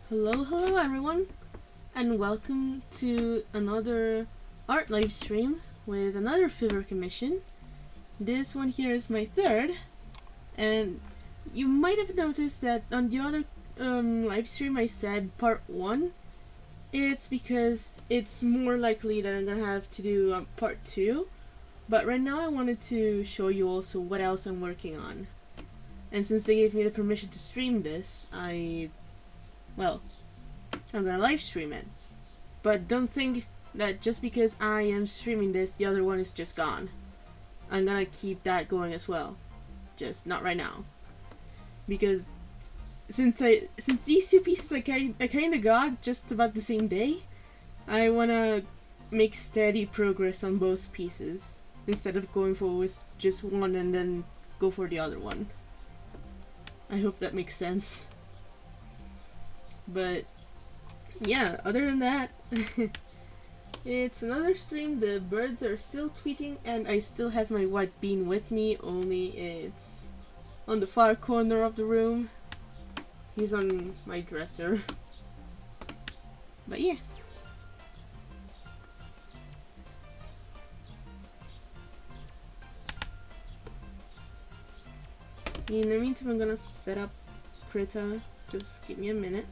Hello everyone, and welcome to another art live stream with another filler commission. This one here is my third, and you might have noticed that on the other live stream I said part 1. It's because it's more likely that I'm gonna have to do part 2, but right now I wanted to show you also what else I'm working on. And since they gave me the permission to stream this, I'm gonna live stream it. But don't think that just because I am streaming this, the other one is just gone. I'm gonna keep that going as well. Just not right now. Because since these two pieces I kinda got just about the same day, I wanna make steady progress on both pieces instead of going for with just one and then go for the other one. I hope that makes sense. But yeah, other than that, it's another stream. The birds are still tweeting and I still have my white bean with me, only it's on the far corner of the room. He's on my dresser. But yeah. In the meantime, I'm gonna set up Krita. Just give me a minute.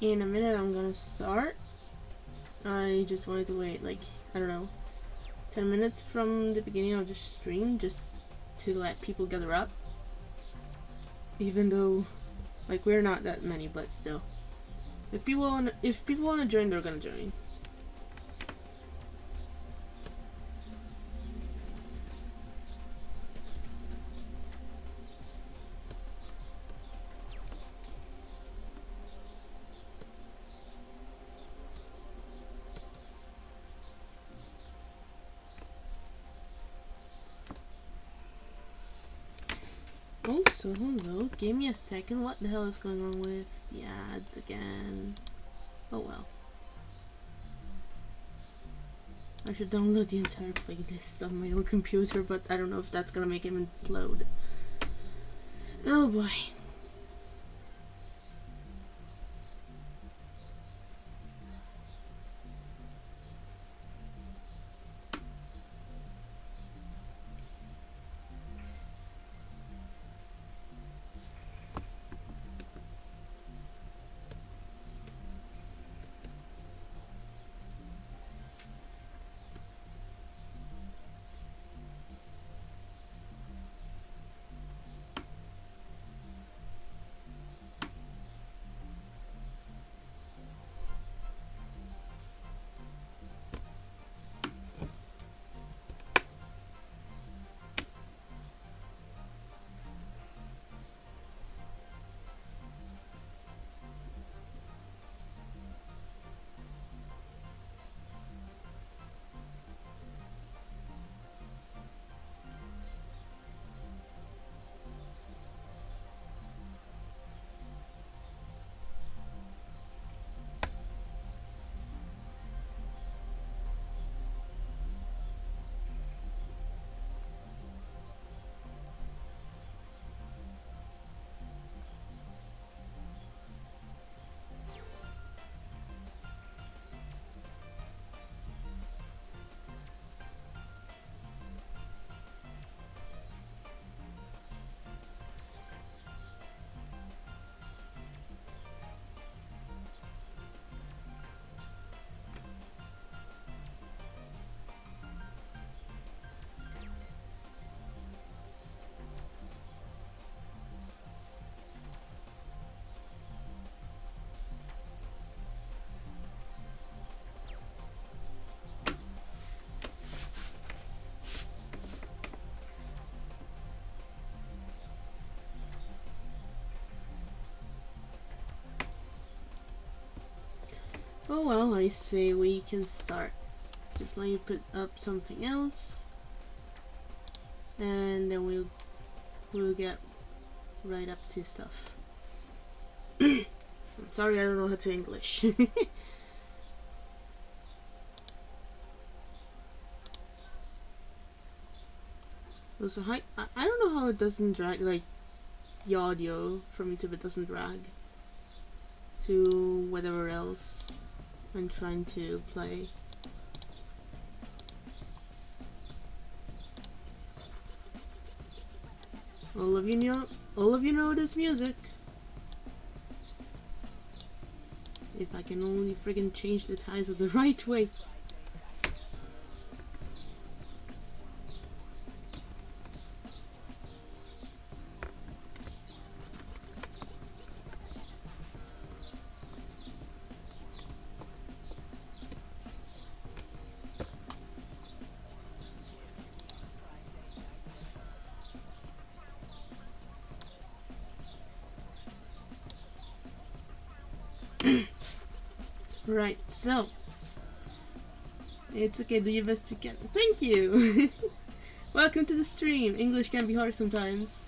In a minute I'm gonna start. I just wanted to wait like, I don't know, 10 minutes from the beginning of the stream just to let people gather up. Even though like we're not that many, but still. If people wanna join, they're gonna join. Also, hello, give me a second. What the hell is going on with the ads again? Oh well. I should download the entire playlist on my own computer, but I don't know if that's gonna make him implode. Oh boy. Oh well, I say we can start. Just let me put up something else, and then we'll get right up to stuff. I'm sorry, I don't know how to English. Also, I don't know how it doesn't drag, like the audio from YouTube, it doesn't drag to whatever else I'm trying to play. All of you know this music. If I can only friggin' change the title the right way. Right, so it's okay, do your best you can. Thank you! Welcome to the stream. English can be hard sometimes.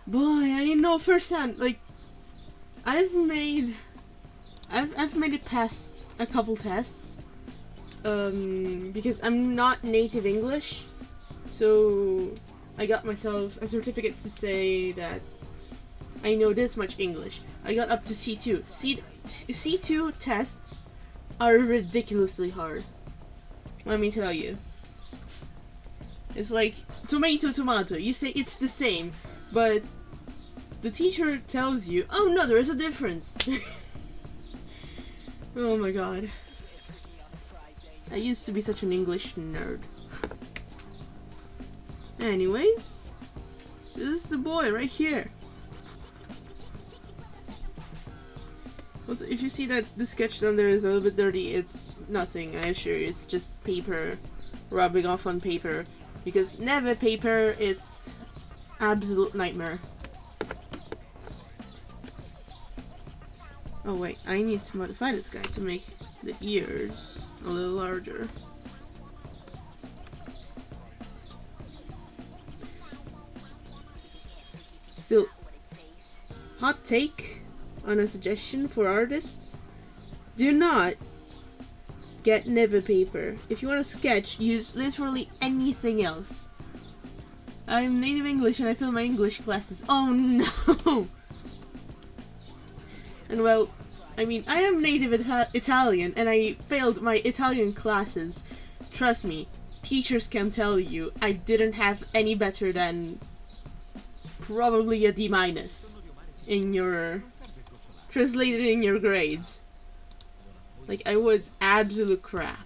Boy, I know firsthand, like I've made it past a couple tests. Because I'm not native English, so I got myself a certificate to say that I know this much English. I got up to C2. C2 tests are ridiculously hard. Let me tell you. It's like tomato, tomato. You say it's the same, but the teacher tells you, oh no, there is a difference. Oh my god. I used to be such an English nerd. Anyways, this is the boy right here. Also, if you see that the sketch down there is a little bit dirty, it's nothing, I assure you. It's just paper rubbing off on paper. Because never paper, it's absolute nightmare. Oh wait, I need to modify this guy to make the ears a little larger. So, hot take on a suggestion for artists: do not get never paper. If you want to sketch, use literally anything else. I'm native English and I failed my English classes. Oh no! And well, I mean, I am native Italian and I failed my Italian classes. Trust me, teachers can tell you I didn't have any better than probably a D- in your translated in your grades. Like, I was absolute crap.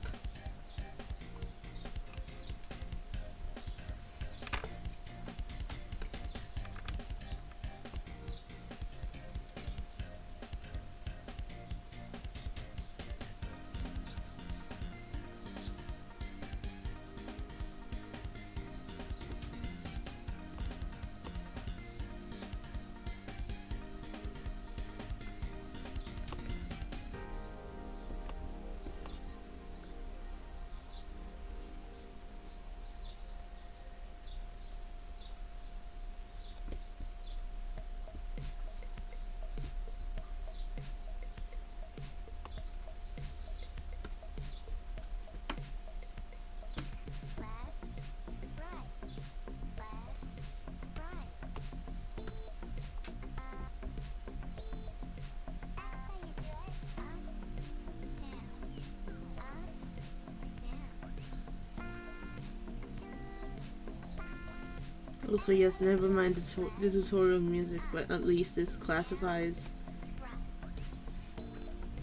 Also, yes, never mind the tutorial music, but at least this classifies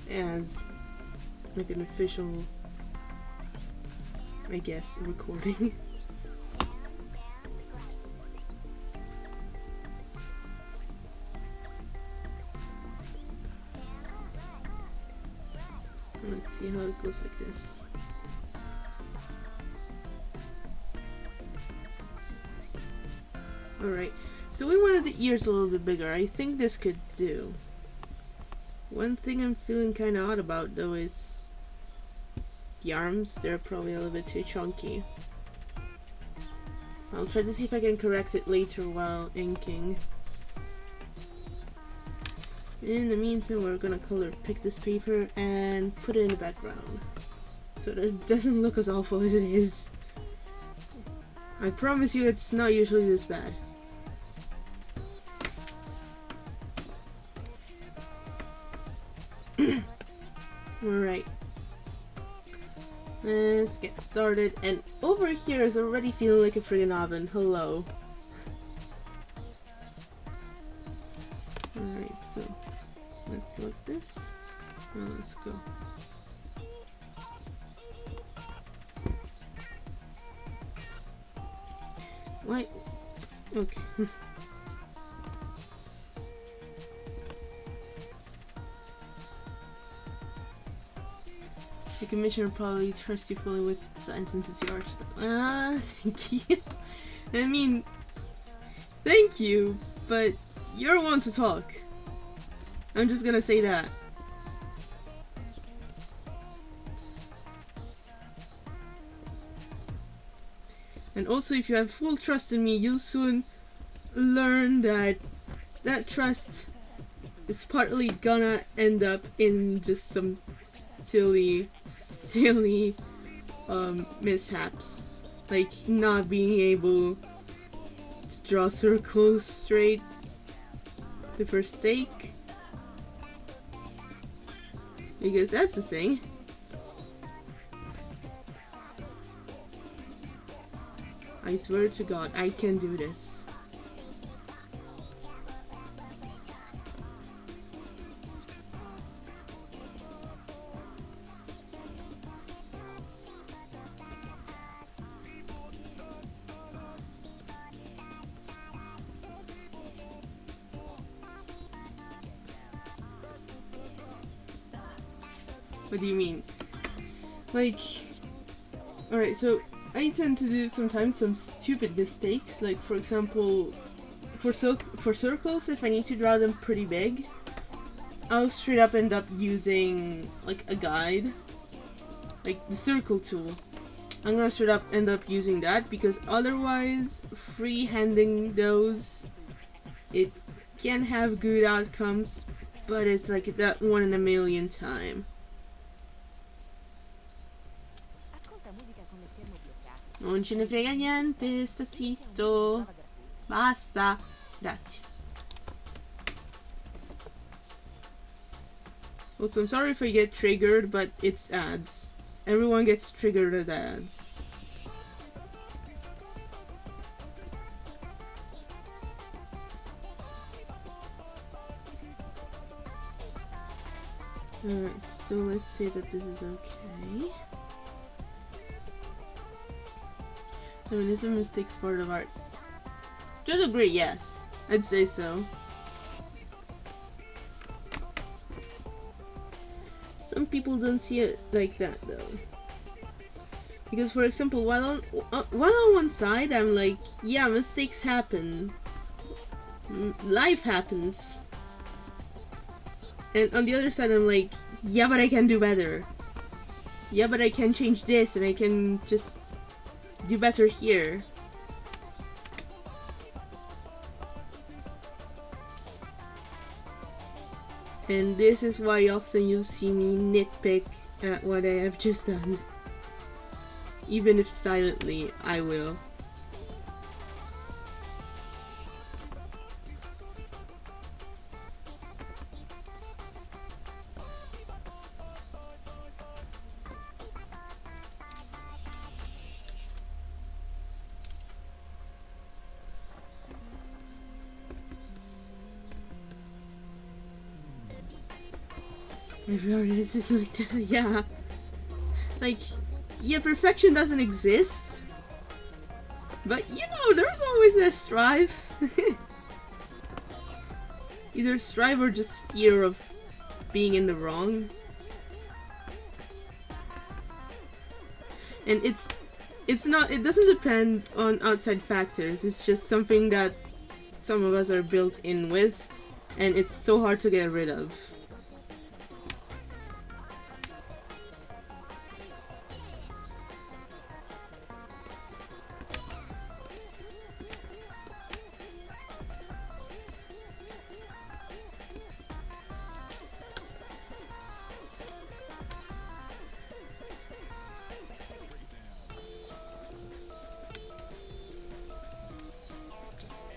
as like an official, I guess, recording. Let's see how it goes like this. Alright, so we wanted the ears a little bit bigger. I think this could do. One thing I'm feeling kind of odd about though is the arms. They're probably a little bit too chunky. I'll try to see if I can correct it later while inking. In the meantime, we're gonna color pick this paper and put it in the background so that it doesn't look as awful as it is. I promise you it's not usually this bad. Alright, let's get started. And over here is already feeling like a friggin' oven. Hello. Alright, so let's select this. Now let's go. Why? Okay. The commissioner probably trusts you fully with design since it's your art style. Thank you. I mean, thank you, but you're one to talk. I'm just gonna say that. And also, if you have full trust in me, you'll soon learn that that trust is partly gonna end up in just some silly mishaps, like not being able to draw circles straight the first take, because that's the thing. I swear to God, I can do this. What do you mean? Like, alright, so I tend to do sometimes some stupid mistakes, like for example, for circles, if I need to draw them pretty big, I'll straight up end up using like a guide, like the circle tool. I'm gonna straight up end up using that, because otherwise freehanding those It can have good outcomes, but it's like that 1 in a million time. Non ce ne frega niente, sta zitto. Basta. Grazie. Also, I'm sorry if I get triggered, but it's ads. Everyone gets triggered at ads. Alright, so let's say that this is okay. Feminism mistakes part of art. To a degree, yes. I'd say so. Some people don't see it like that though. Because for example, while on one side I'm like, yeah, mistakes happen. Life happens. And on the other side I'm like, yeah, but I can do better. Yeah, but I can change this and I can just do better here. And this is why often you'll see me nitpick at what I have just done. Even if silently, I will. Every artist is like that, yeah. Like, yeah, perfection doesn't exist. But, you know, there's always a strive. Either strive or just fear of being in the wrong. And it doesn't depend on outside factors. It's just something that some of us are built in with. And it's so hard to get rid of.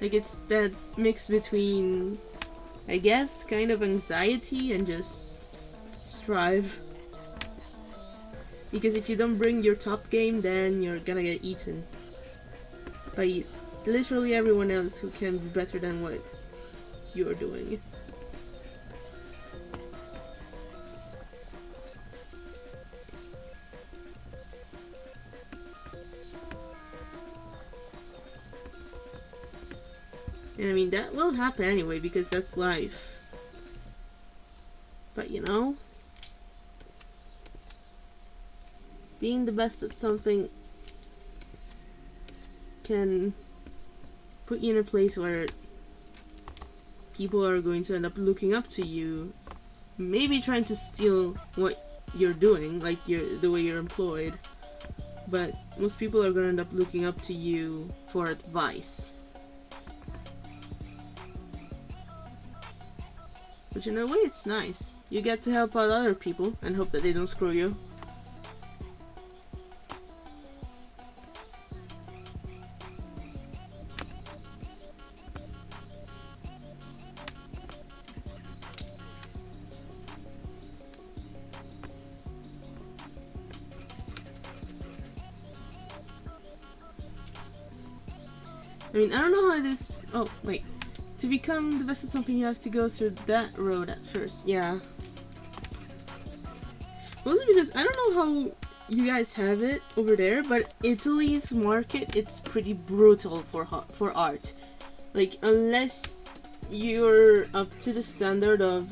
Like, it's that mix between, I guess, kind of anxiety and just strive. Because if you don't bring your top game, then you're gonna get eaten by literally everyone else who can be better than what you're doing. And I mean, that will happen anyway, because that's life. But you know, being the best at something can put you in a place where people are going to end up looking up to you, maybe trying to steal what you're doing, like the way you're employed. But most people are going to end up looking up to you for advice. But in a way, it's nice. You get to help out other people and hope that they don't screw you. I mean, I don't know how this... Oh, wait. To become the best at something, you have to go through that road at first. Yeah. Mostly because I don't know how you guys have it over there, but Italy's market, it's pretty brutal for art. Like, unless you're up to the standard of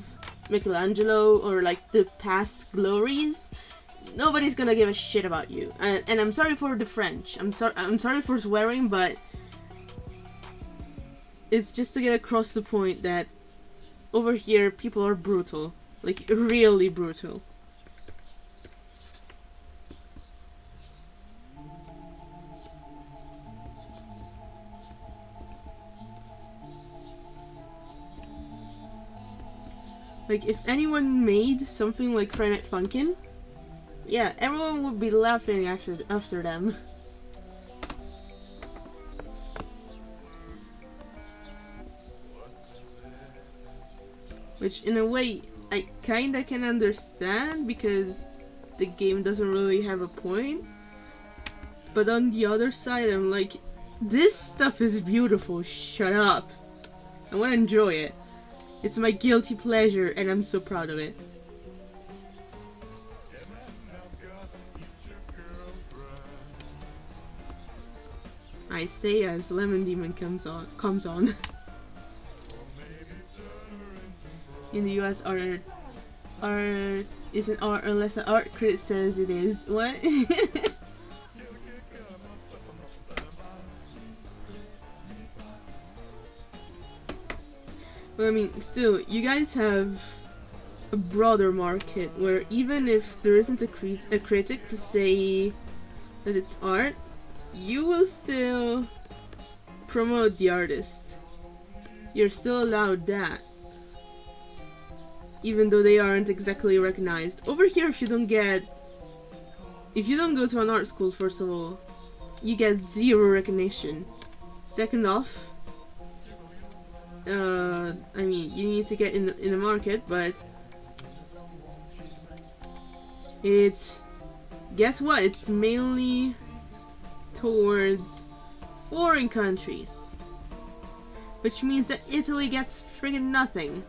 Michelangelo or like the past glories, nobody's gonna give a shit about you. And I'm sorry for the French. I'm sorry for swearing, but it's just to get across the point that over here people are brutal. Like, really brutal. Like, if anyone made something like Friday Night Funkin', yeah, everyone would be laughing after them. Which, in a way, I kinda can understand, because the game doesn't really have a point. But on the other side, I'm like, this stuff is beautiful, shut up. I wanna enjoy it. It's my guilty pleasure, and I'm so proud of it. I say as Lemon Demon comes on. In the US, art isn't art unless an art critic says it is. What? But I mean, still, you guys have a broader market where even if there isn't a critic to say that it's art, you will still promote the artist. You're still allowed that, even though they aren't exactly recognized. Over here, if you don't go to an art school, first of all, you get zero recognition. Second off, I mean, you need to get in the market, but guess what? It's mainly towards foreign countries, which means that Italy gets friggin' nothing.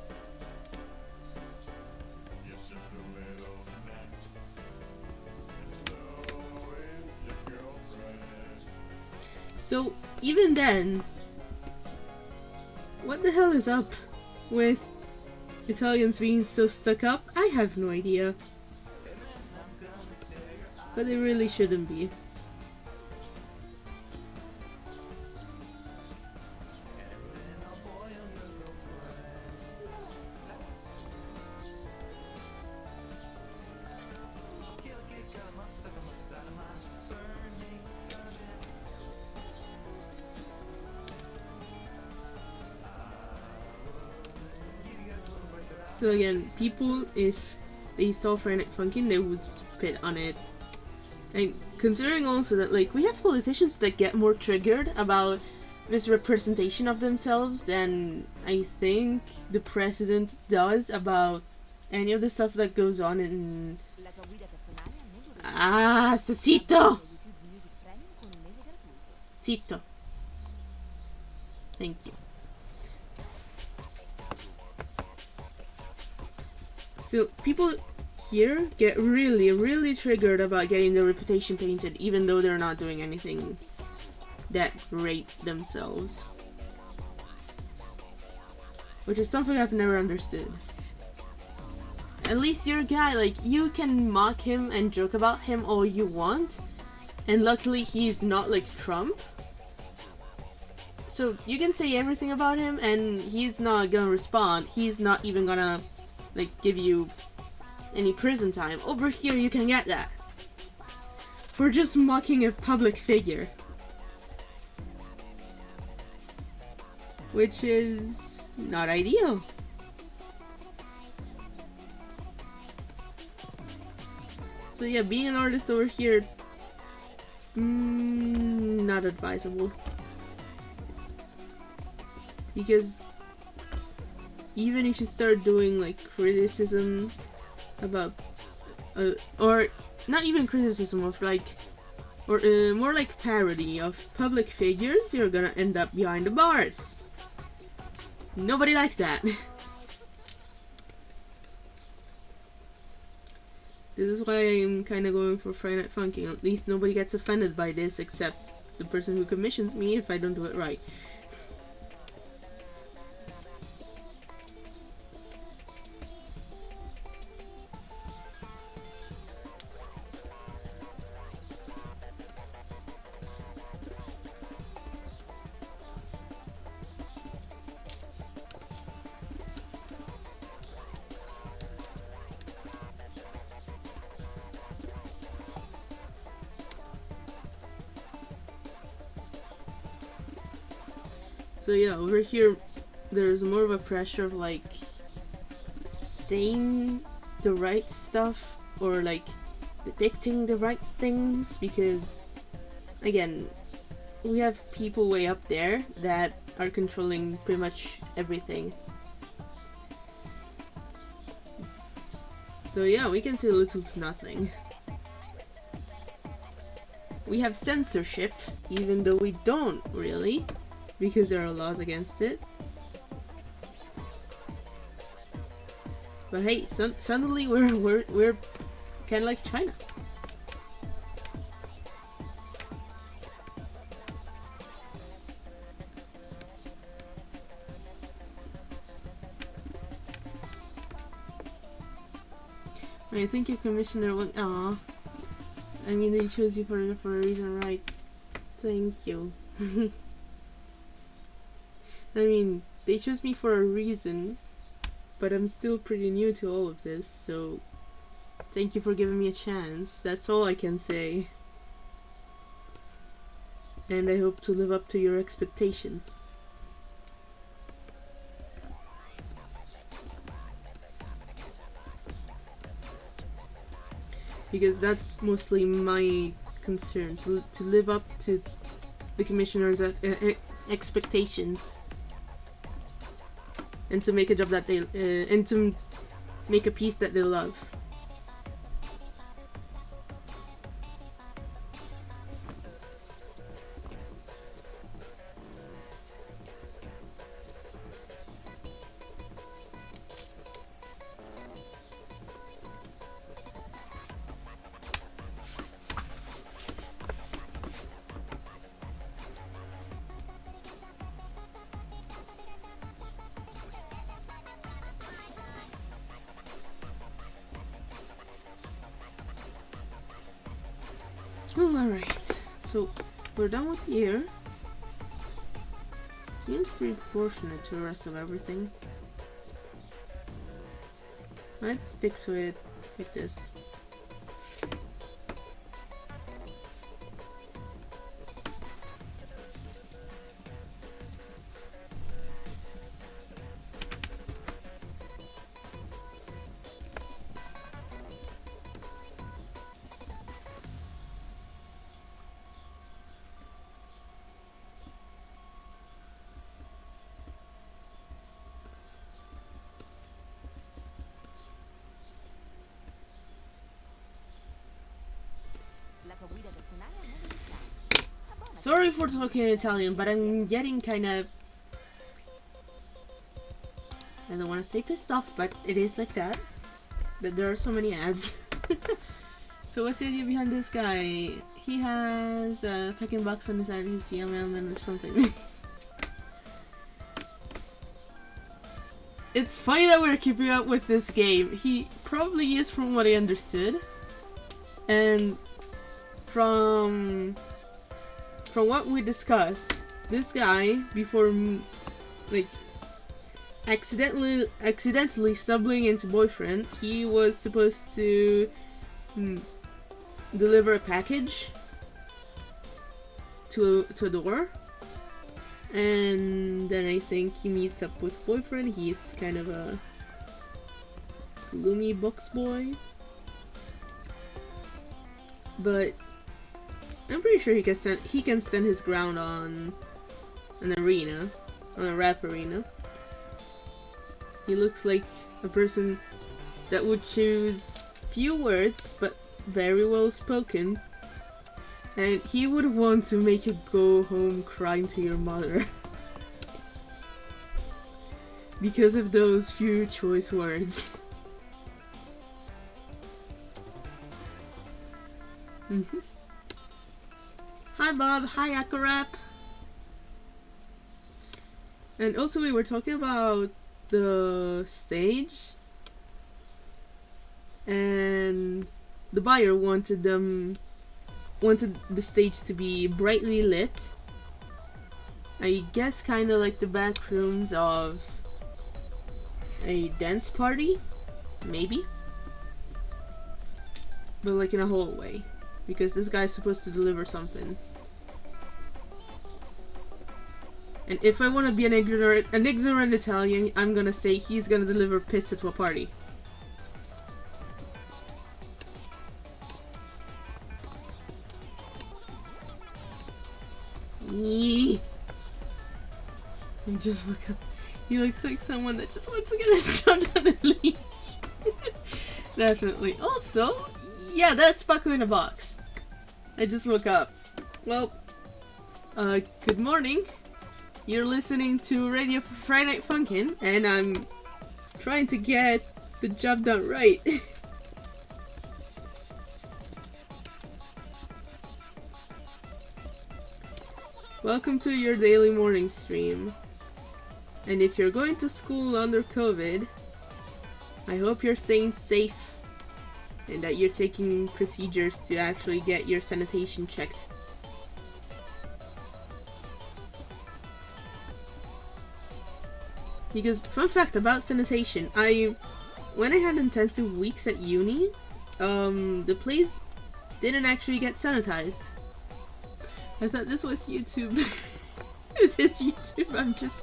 So even then, what the hell is up with Italians being so stuck up? I have no idea. But they really shouldn't be. So again, people, if they saw Friday Night Funkin', they would spit on it. And considering also that, like, we have politicians that get more triggered about misrepresentation of themselves than I think the president does about any of the stuff that goes on in... Ah, sta zitto! Zitto. Thank you. So people here get really triggered about getting their reputation painted, even though they're not doing anything that great themselves. Which is something I've never understood. At least you're a guy, like, you can mock him and joke about him all you want, and luckily he's not like Trump. So you can say everything about him and he's not gonna respond. He's not even gonna, like, give you any prison time. Over here you can get that for just mocking a public figure, which is not ideal. So yeah, being an artist over here, not advisable, because even if you start doing like criticism about, or not even criticism of like, or more like parody of public figures, you're gonna end up behind the bars. Nobody likes that. This is why I'm kind of going for Friday Night Funkin'. At least nobody gets offended by this except the person who commissions me if I don't do it right. So yeah, over here there's more of a pressure of like saying the right stuff or like depicting the right things, because again, we have people way up there that are controlling pretty much everything. So yeah, we can say little to nothing. We have censorship, even though we don't really, because there are laws against it. But hey, suddenly we're kind of like China. I think your commissioner went. Aw. I mean, they chose you for a reason, right? Thank you. I mean, they chose me for a reason, but I'm still pretty new to all of this, so thank you for giving me a chance. That's all I can say. And I hope to live up to your expectations. Because that's mostly my concern, to live up to the commissioner's expectations, and to make a job that they and to make a piece that they love. Well, alright, so we're done with the year. Seems pretty proportionate to the rest of everything. Let's stick to it like this. Sorry for talking in Italian, but I'm getting kind of, I don't want to say pissed off, but it is like that there are so many ads. So what's the idea behind this guy? He has a packing box on the side of his CML or something. It's funny that we're keeping up with this game. He probably is, from what I understood, and from what we discussed, this guy, before like accidentally stumbling into boyfriend, he was supposed to deliver a package to a door, and then I think he meets up with boyfriend. He's kind of a gloomy box boy, but I'm pretty sure he can stand his ground on an arena, on a rap arena. He looks like a person that would choose few words but very well spoken, and he would want to make you go home crying to your mother because of those few choice words. Hi Bob, hi Akarap. And also we were talking about the stage, and the buyer wanted the stage to be brightly lit. I guess kind of like the back rooms of a dance party, maybe, but like in a hallway, because this guy's supposed to deliver something. And if I want to be an ignorant Italian, I'm gonna say he's gonna deliver pizza to a party. Eee. And just look up. He looks like someone that just wants to get his job done and leave. Definitely. Also, yeah, that's Paco in a box. I just look up. Well, good morning. You're listening to Radio for Friday Night Funkin', and I'm trying to get the job done right. Welcome to your daily morning stream. And if you're going to school under COVID, I hope you're staying safe and that you're taking procedures to actually get your sanitation checked. Because, fun fact about sanitation, when I had intensive weeks at uni, the place didn't actually get sanitized. I thought this was YouTube. This is YouTube, I'm just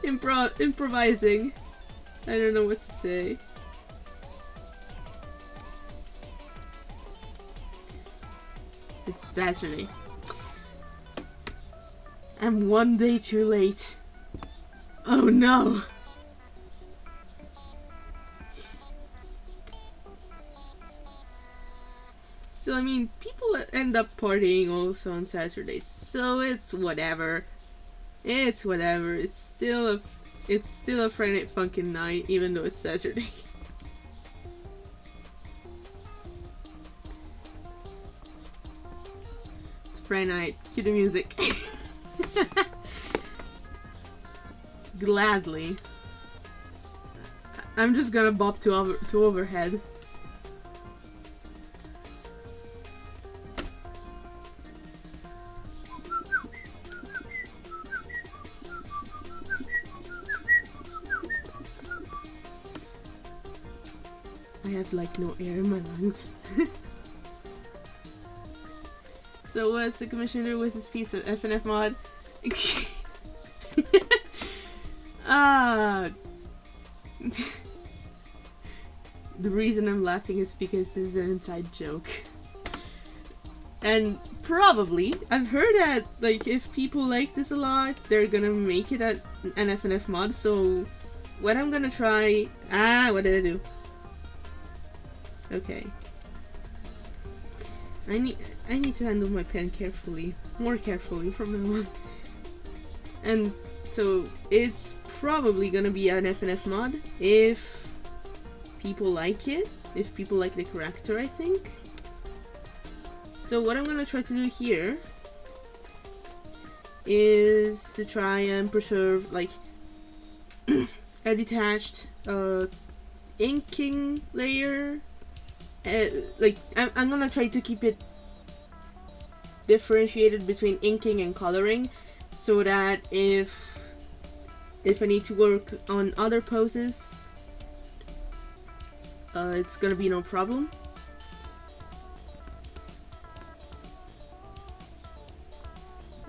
improvising. I don't know what to say. It's Saturday. I'm one day too late. Oh no! So I mean, people end up partying also on Saturdays, so it's whatever. It's whatever. It's still a Friday Night Funkin' night, even though it's Saturday. It's Friday night. Cue the music. Gladly. I'm just gonna bop to overhead. I have like no air in my lungs. So what's the commissioner with his piece of FNF mod? The reason I'm laughing is because this is an inside joke. And probably, I've heard that like if people like this a lot, they're gonna make it an FNF mod, so what I'm gonna try... what did I do? Okay. I need to handle my pen carefully. More carefully from now on. And so it's probably gonna be an FNF mod if people like it. If people like the character, I think. So what I'm gonna try to do here is to try and preserve like a detached inking layer. Like I'm gonna try to keep it differentiated between inking and coloring, so that if I need to work on other poses, it's gonna be no problem.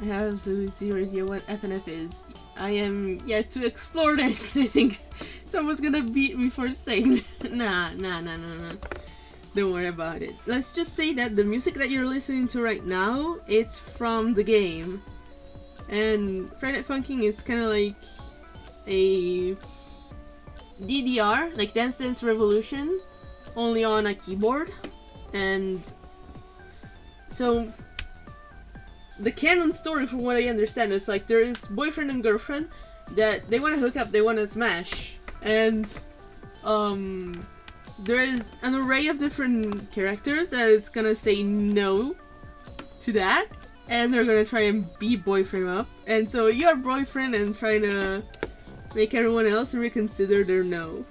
I have absolutely zero idea what FNF is. I am yet to explore this. I think someone's gonna beat me for saying nah. Don't worry about it. Let's just say that the music that you're listening to right now, it's from the game. And Friday Night Funkin' is kind of like a DDR, like Dance Dance Revolution, only on a keyboard. And so the canon story, from what I understand, is like there is boyfriend and girlfriend that they want to hook up, they want to smash, and there is an array of different characters that is gonna say no to that, and they're gonna try and beat boyfriend up, and so you're boyfriend and trying to make everyone else reconsider their no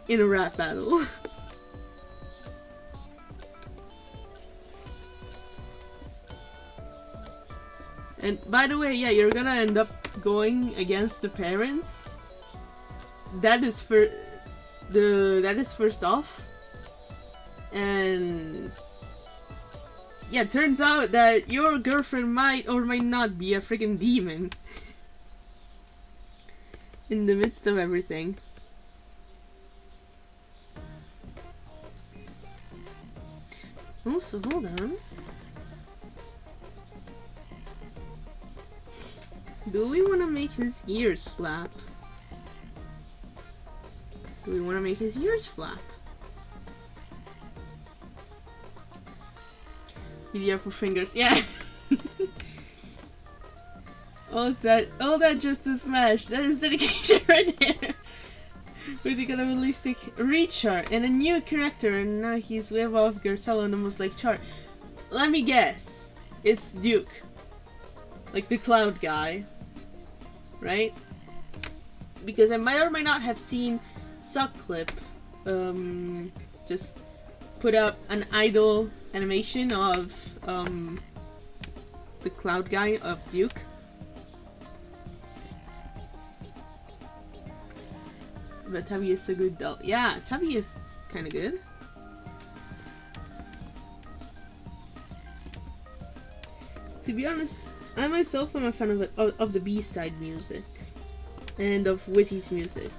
in a rap battle. And by the way, yeah, you're gonna end up going against the parents. That is first off. And yeah, it turns out that your girlfriend might or might not be a freaking demon in the midst of everything. Also, hold on. Do we want to make his ears flap? Do we want to make his ears flap? Easier for fingers, yeah. all that just to smash. That is dedication right there. With the cannibalistic rechart and a new character, and now he's way above Garcelle on the most like chart. Let me guess. It's Duke. Like the cloud guy. Right? Because I might or might not have seen Suckclip just put up an idle animation of the cloud guy of Duke. But Tubby is so good though. Yeah, Tubby is kinda good. To be honest, I myself am a fan of the B-side music. And of Witty's music.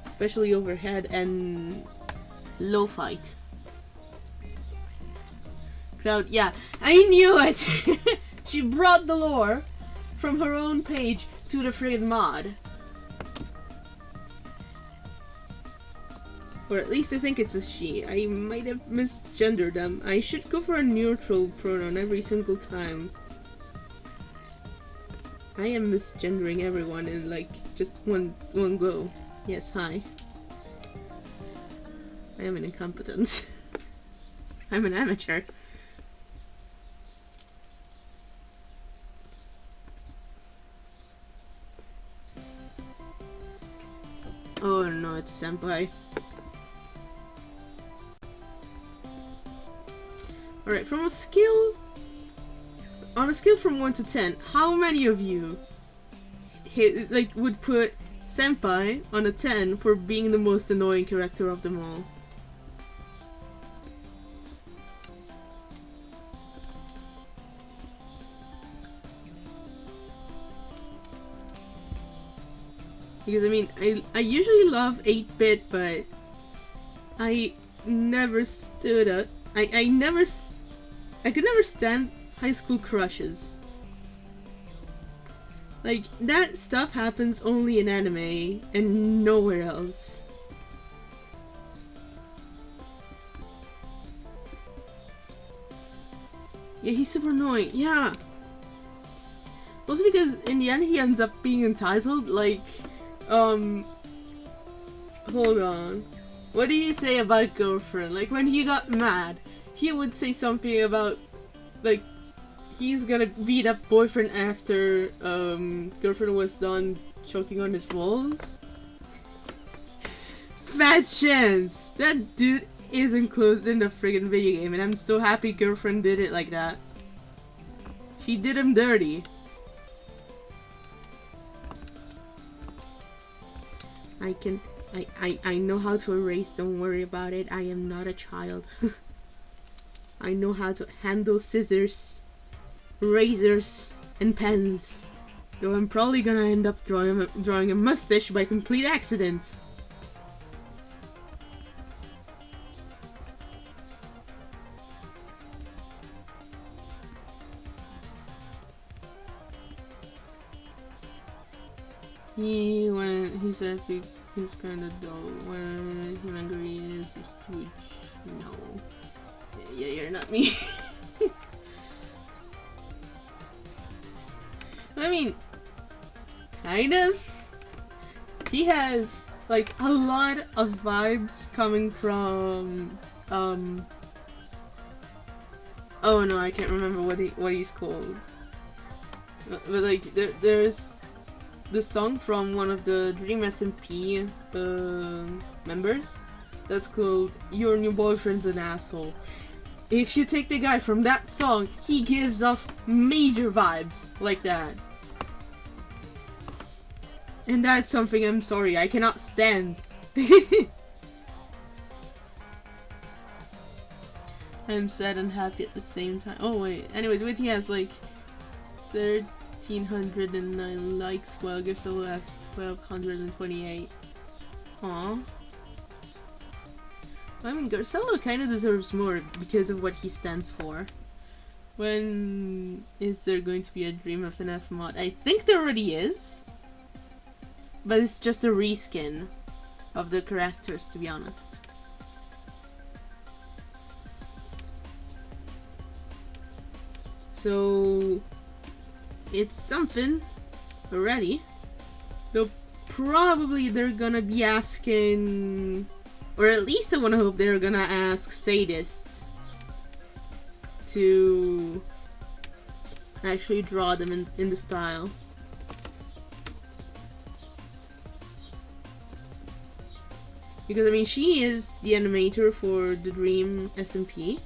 Especially Overhead and Low Fight. Cloud, yeah, I knew it! She brought the lore from her own page to the friggin' mod. Or at least I think it's a she. I might have misgendered them. I should go for a neutral pronoun every single time. I am misgendering everyone in like just one go. Yes, hi. I am an incompetent. I'm an amateur. Oh no, it's Senpai. Alright, on a scale from 1 to 10, how many of you would put Senpai on a 10 for being the most annoying character of them all? Because I mean, I usually love 8-bit, but I never stood up. I could never stand high school crushes. Like, that stuff happens only in anime and nowhere else. Yeah, he's super annoying, yeah. Also because in the end he ends up being entitled, like, hold on. What do you say about girlfriend? Like, when he got mad, he would say something about, like, he's gonna beat up boyfriend after girlfriend was done choking on his balls. Fat chance! That dude is enclosed in the friggin' video game, and I'm so happy girlfriend did it like that. She did him dirty. I know how to erase, don't worry about it. I am not a child. I know how to handle scissors, razors, and pens. Though I'm probably gonna end up drawing a mustache by complete accident. He said he's kinda dull. When he's angry, he is a huge no. Yeah, you're not me. I mean, kind of. He has like a lot of vibes coming from oh no, I can't remember what he's called. But like there's the song from one of the Dream SMP members that's called "Your New Boyfriend's an Asshole." If you take the guy from that song, he gives off major vibes like that. And that's something I'm sorry, I cannot stand. I'm sad and happy at the same time. Oh wait, anyways, Witty has like 1,309 likes while Garcelle left 1,228. Aww. I mean, Garcelle kinda deserves more because of what he stands for. When is there going to be a Dream FNF mod? I think there already is. But it's just a reskin of the characters, to be honest. So it's something already. They're gonna be asking, or at least I wanna hope they're gonna ask sadists to actually draw them in the style. Because I mean, she is the animator for the Dream SMP.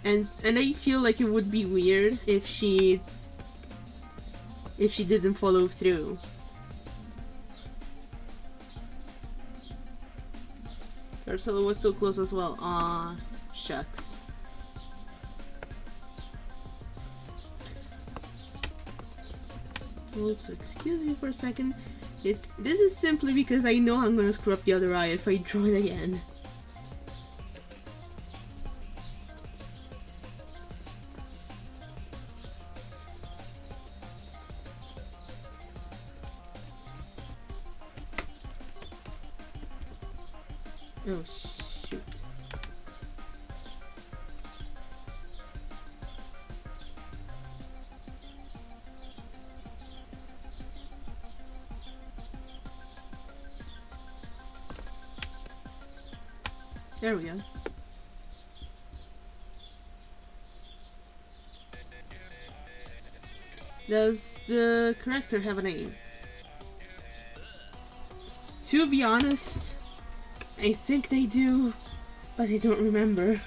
And I feel like it would be weird if she didn't follow through. Ursula was so close as well. Aw, shucks. Also, excuse me for a second. This is simply because I know I'm gonna screw up the other eye if I draw it again. Oh shoot. There we go. Does the character have a name? To be honest, I think they do, but I don't remember.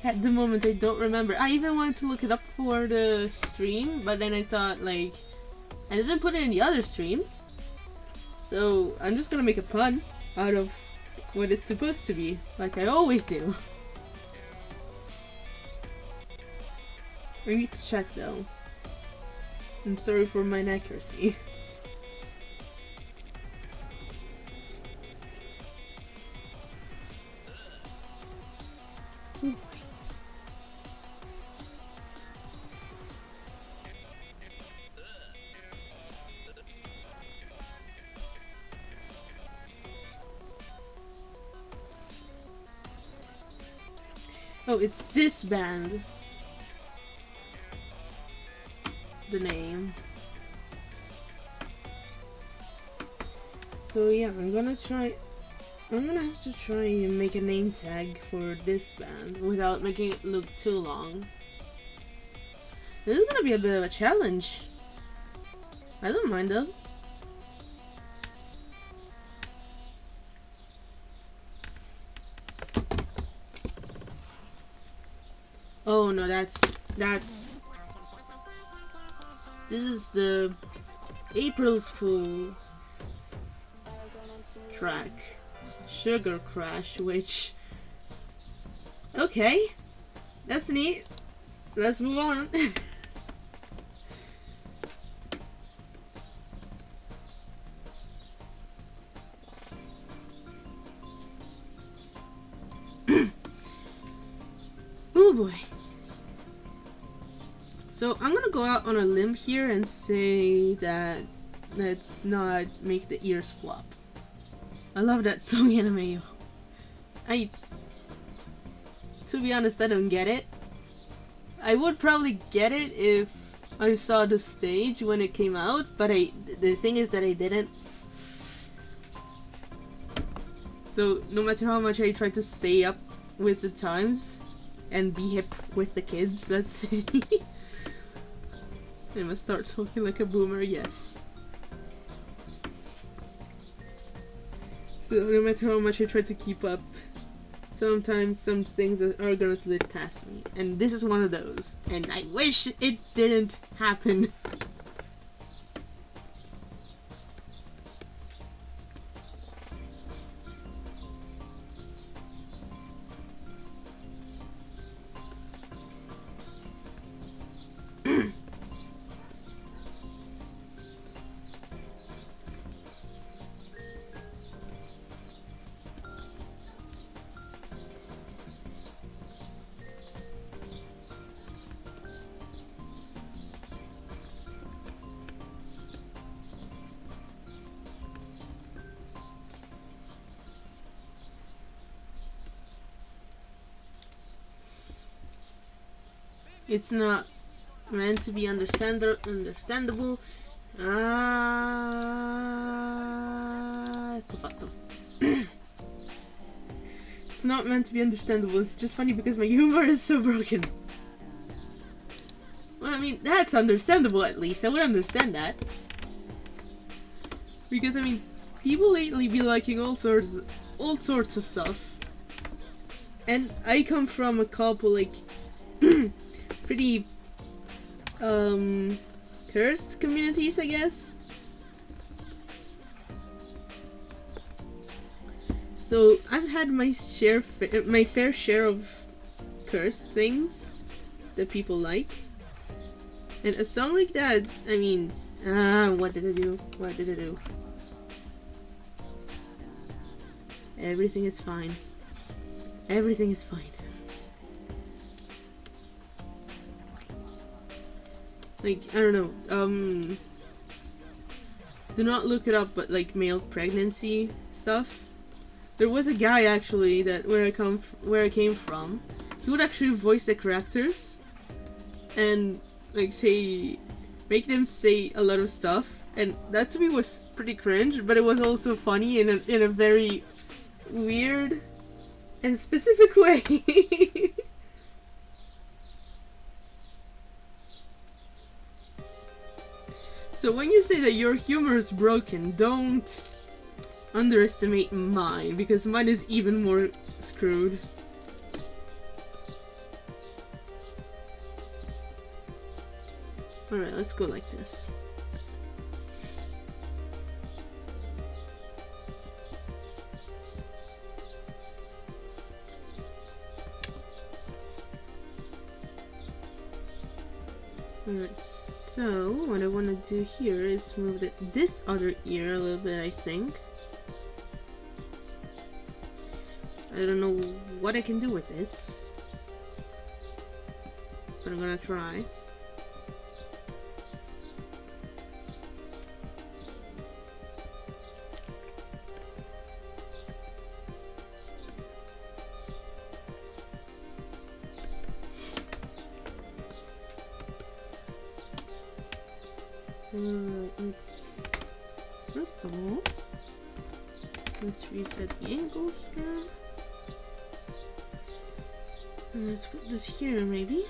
At the moment, I don't remember. I even wanted to look it up for the stream, but then I thought, like, I didn't put it in the other streams. So, I'm just gonna make a pun out of what it's supposed to be, like I always do. I need to check though. I'm sorry for my inaccuracy. Oh, it's this band. The name. So yeah, I'm gonna have to try and make a name tag for this band without making it look too long. This is gonna be a bit of a challenge. I don't mind though. Oh no, this is the April's Fool track, Sugar Crash, which, okay, that's neat. Let's move on. Oh boy. So I'm gonna go out on a limb here and say that let's not make the ears flop. I love that song, anime. To be honest, I don't get it. I would probably get it if I saw the stage when it came out, but the thing is that I didn't. So no matter how much I try to stay up with the times and be hip with the kids, let's say. I must start talking like a boomer, yes. So no matter how much I try to keep up, sometimes some things are gonna slip past me. And this is one of those. And I wish it didn't happen. It's not meant to be understandable. Fatto. It's not meant to be understandable. It's just funny because my humor is so broken. Well, I mean, that's understandable at least. I would understand that. Because, I mean, people lately be liking all sorts of stuff. And I come from a couple, like, pretty, cursed communities, I guess. So, I've had my fair share of cursed things that people like. And a song like that, I mean, what did I do? What did I do? Everything is fine. Everything is fine. Like, I don't know, do not look it up, but like male pregnancy stuff. There was a guy actually that where I came from, he would actually voice the characters and like make them say a lot of stuff, and that to me was pretty cringe, but it was also funny in a very weird and specific way. So when you say that your humor is broken, don't underestimate mine, because mine is even more screwed. Alright, let's go like this. Alright, so what I want to do here is move this other ear a little bit, I think. I don't know what I can do with this, but I'm gonna try. First of all, let's reset the angle here. And let's put this here, maybe.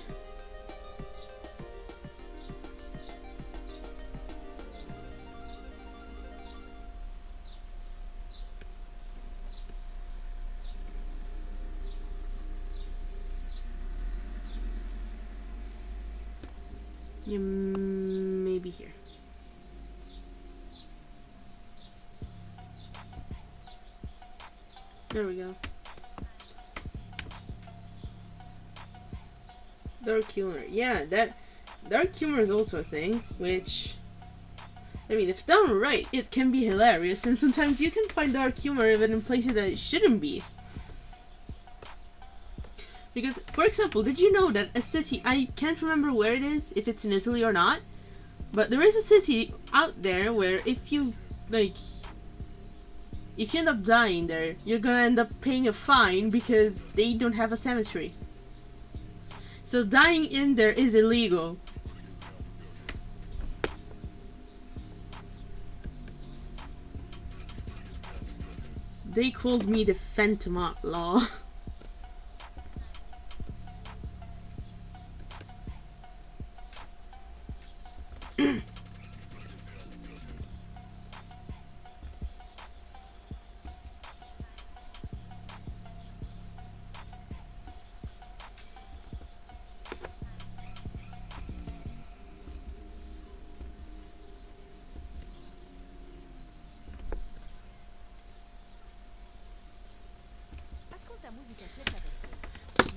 Yeah, maybe here. There we go. Dark humor. Yeah, that dark humor is also a thing, which, I mean, if done right, it can be hilarious, and sometimes you can find dark humor even in places that it shouldn't be. Because, for example, did you know that a city, I can't remember where it is, if it's in Italy or not, but there is a city out there where if you end up dying there, you're gonna end up paying a fine because they don't have a cemetery. So dying in there is illegal. They called me the Phantom Outlaw.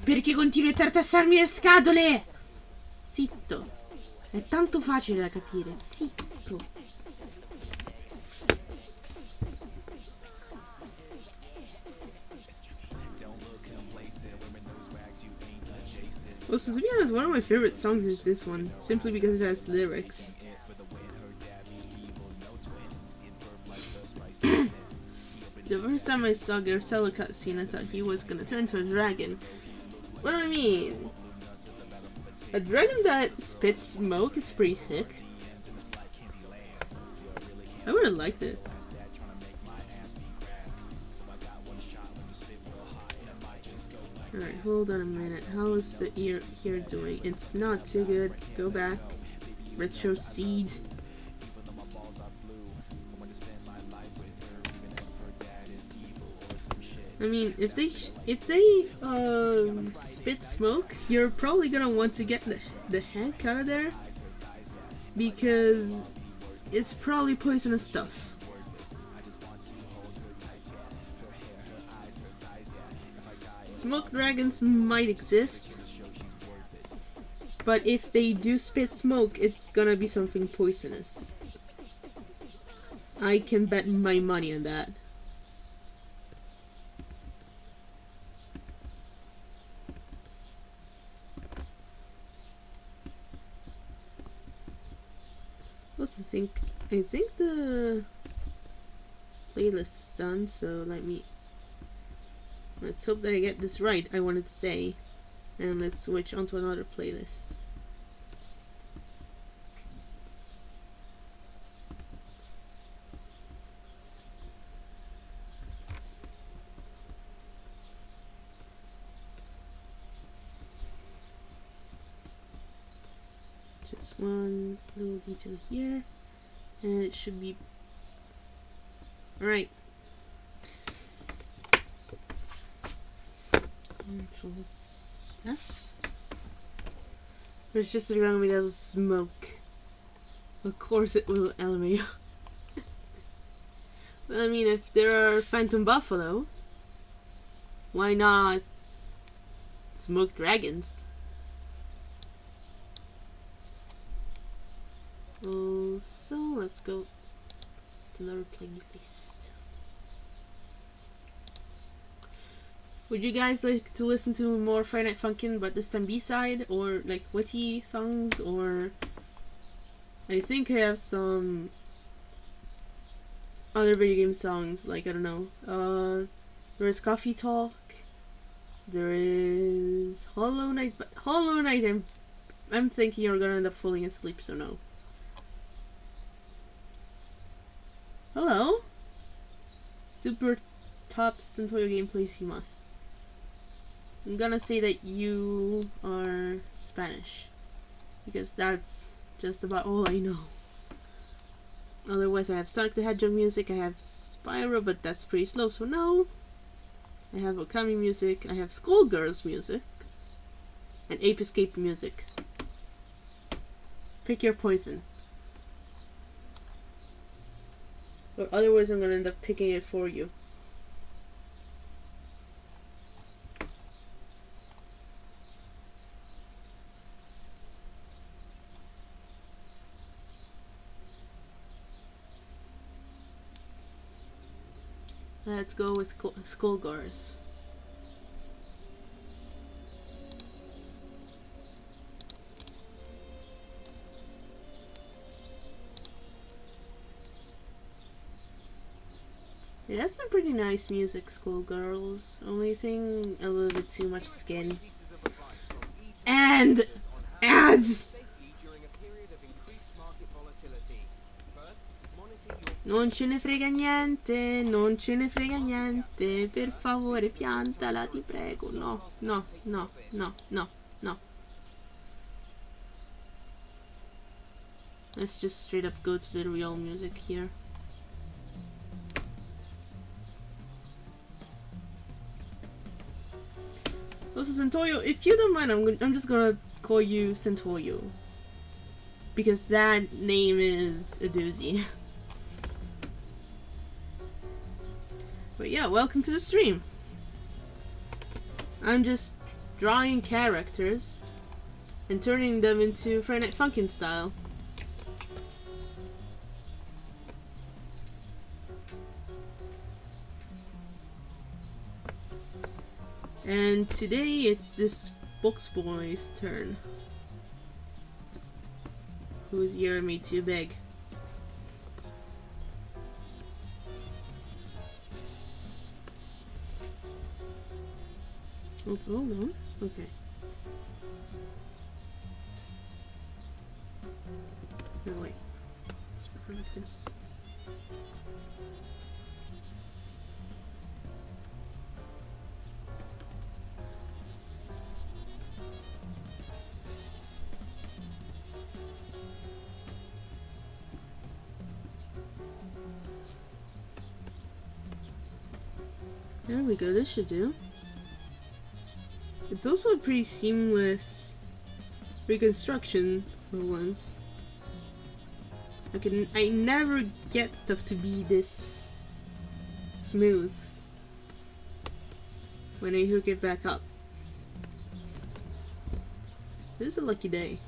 Perché continui a tartassarmi le scatole? Zitto. È tanto facile da capire. Zitto. Well, so to be honest, one of my favorite songs is this one, simply because it has lyrics. The first time I saw Garcella cutscene, I thought he was gonna turn into a dragon. Well, I mean, A dragon that spits smoke is pretty sick. I would've liked it. Alright, hold on a minute. How is the ear here doing? It's not too good. Go back. Retrocede. I mean, if they spit smoke, you're probably gonna want to get the heck out of there, because it's probably poisonous stuff. Smoke dragons might exist, but if they do spit smoke, it's gonna be something poisonous. I can bet my money on that. What's the thing? I think the playlist is done, so let's hope that I get this right, I wanted to say. And let's switch onto another playlist. Just one little detail here, and it should be alright. Yes. There's just around me that smoke. Of course it will LMAO. Well, I mean, if there are phantom buffalo, why not smoke dragons? So let's go to another playlist. Would you guys like to listen to more Friday Night Funkin', but this time B-side, or like witty songs, or I think I have some other video game songs, like I don't know. There is Coffee Talk. There is Hollow Knight, but Hollow Knight I'm thinking you're gonna end up falling asleep, so no. Hello? Super top Centoyo gameplays you must. I'm gonna say that you are Spanish, because that's just about all I know. Otherwise I have Sonic the Hedgehog music, I have Spyro, but that's pretty slow, so no. I have Okami music, I have Skullgirls music, and Ape Escape music. Pick your poison. Or otherwise I'm gonna end up picking it for you. Let's go with Skullgirls. It has some pretty nice music, Skullgirls. Only thing, a little bit too much skin. And ads! Non ce ne frega niente, non ce ne frega niente, per favore piantala, ti prego. No, no, no, no, no, no. Let's just straight up go to the real music here. Also, Centoyo, if you don't mind, I'm just gonna call you Centoyo, because that name is a doozy. But yeah, welcome to the stream. I'm just drawing characters and turning them into Friday Night Funkin' style. And today it's this box boy's turn, whose ear made too big. Also, hold on. Okay. No, wait. It's better like this. There we go, this should do. It's also a pretty seamless reconstruction for once. I never get stuff to be this smooth when I hook it back up. This is a lucky day.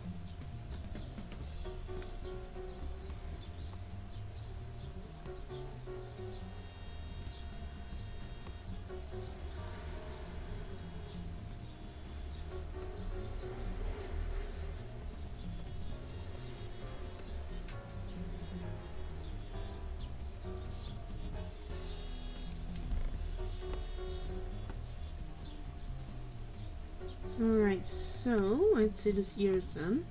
Alright, so I'd say this ear is done.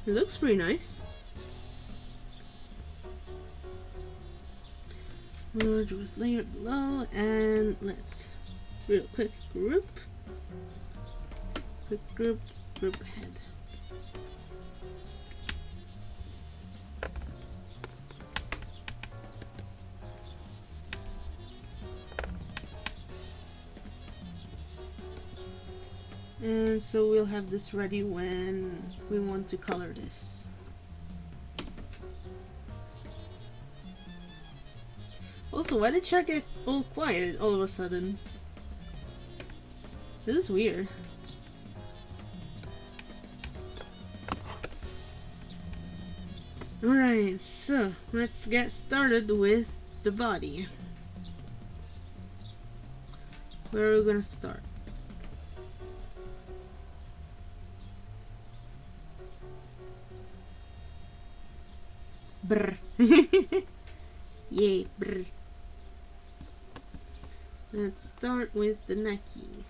It looks pretty nice. Merge with layer below, and let's real quick group head. And so we'll have this ready when we want to color this. Also, why did chat get all quiet all of a sudden? This is weird. Alright, so let's get started with the body. Where are we gonna start? Brr. Yay, brr. Let's start with the necky.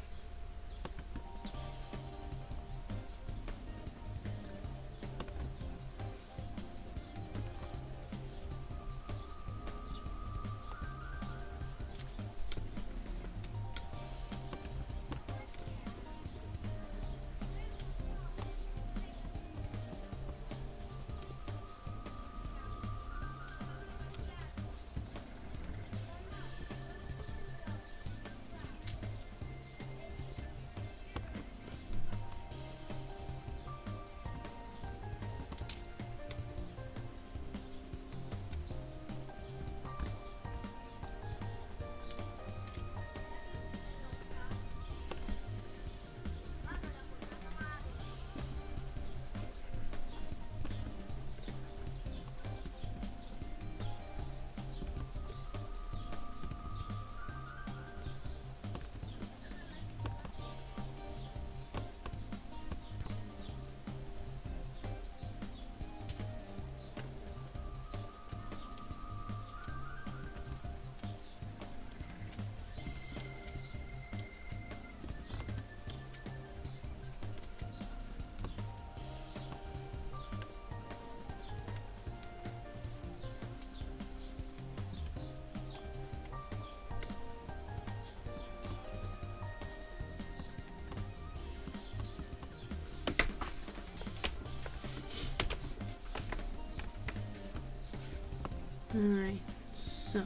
Alright, so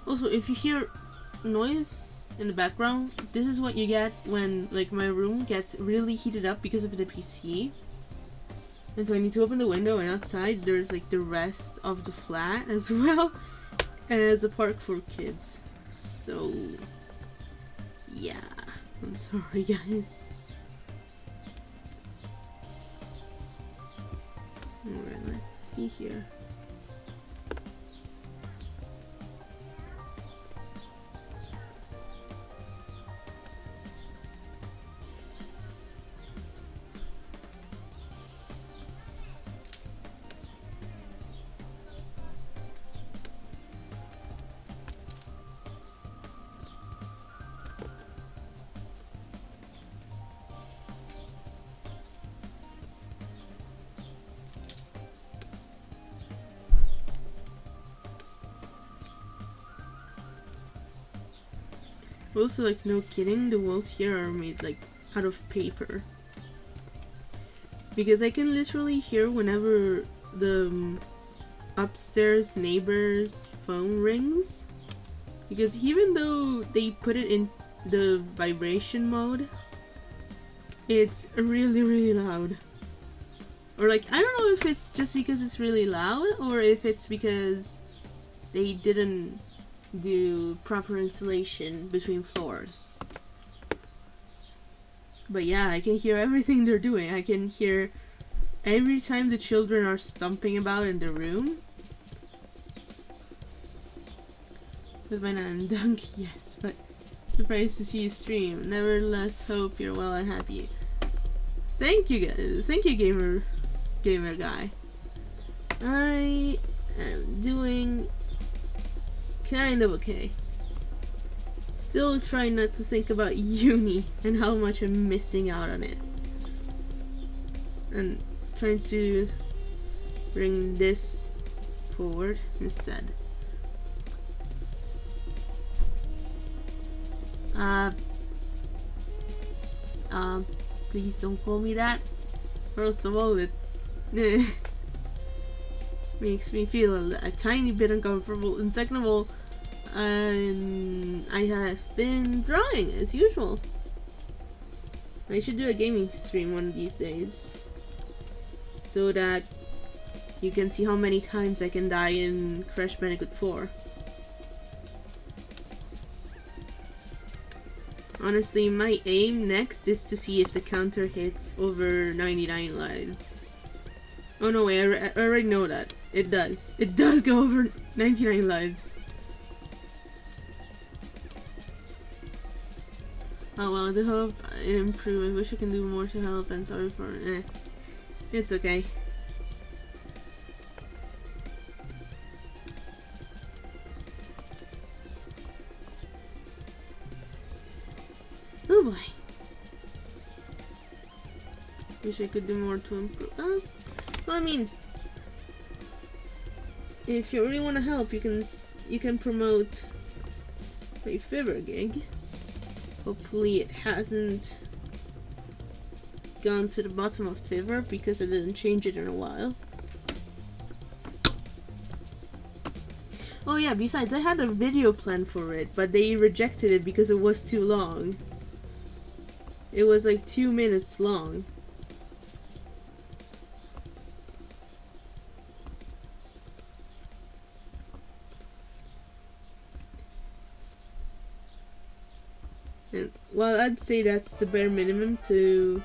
also if you hear noise in the background, this is what you get when like my room gets really heated up because of the PC. And so I need to open the window, and outside there's like the rest of the flat as well as a park for kids. So yeah, I'm sorry guys. Alright, let's see here. Also, like, no kidding, the walls here are made like out of paper. Because I can literally hear whenever the upstairs neighbor's phone rings. Because even though they put it in the vibration mode, it's really, really loud. Or like, I don't know if it's just because it's really loud or if it's because they didn't do proper insulation between floors. But yeah, I can hear everything they're doing. I can hear every time the children are stomping about in the room. With my nan donkey, yes, but surprised to see you stream. Nevertheless, hope you're well and happy. Thank you guys. Thank you, gamer guy. I am doing kind of okay. Still trying not to think about uni and how much I'm missing out on it. And trying to bring this forward instead. Please don't call me that. First of all, it makes me feel a tiny bit uncomfortable, and second of all, I have been drawing as usual. I should do a gaming stream one of these days, so that you can see how many times I can die in Crash Bandicoot 4. Honestly, my aim next is to see if the counter hits over 99 lives. Oh no, wait, I already know that. It does. It does go over 99 lives. Oh well, I hope it improves. I wish I can do more to help, and sorry for it's okay. Oh boy. Wish I could do more to improve. Well, I mean, if you really want to help, you can promote my Fiverr gig. Hopefully it hasn't gone to the bottom of Fiverr because I didn't change it in a while. Oh yeah, besides, I had a video plan for it, but they rejected it because it was too long. It was like 2 minutes long. And, well, I'd say that's the bare minimum to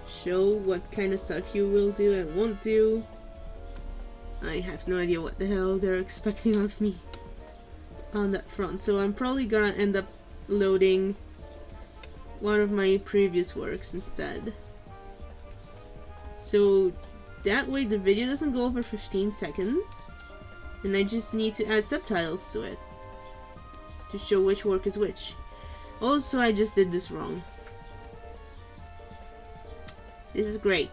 show what kind of stuff you will do and won't do. I have no idea what the hell they're expecting of me on that front, so I'm probably gonna end up loading one of my previous works instead. So that way the video doesn't go over 15 seconds, and I just need to add subtitles to it to show which work is which. Also, I just did this wrong. This is great.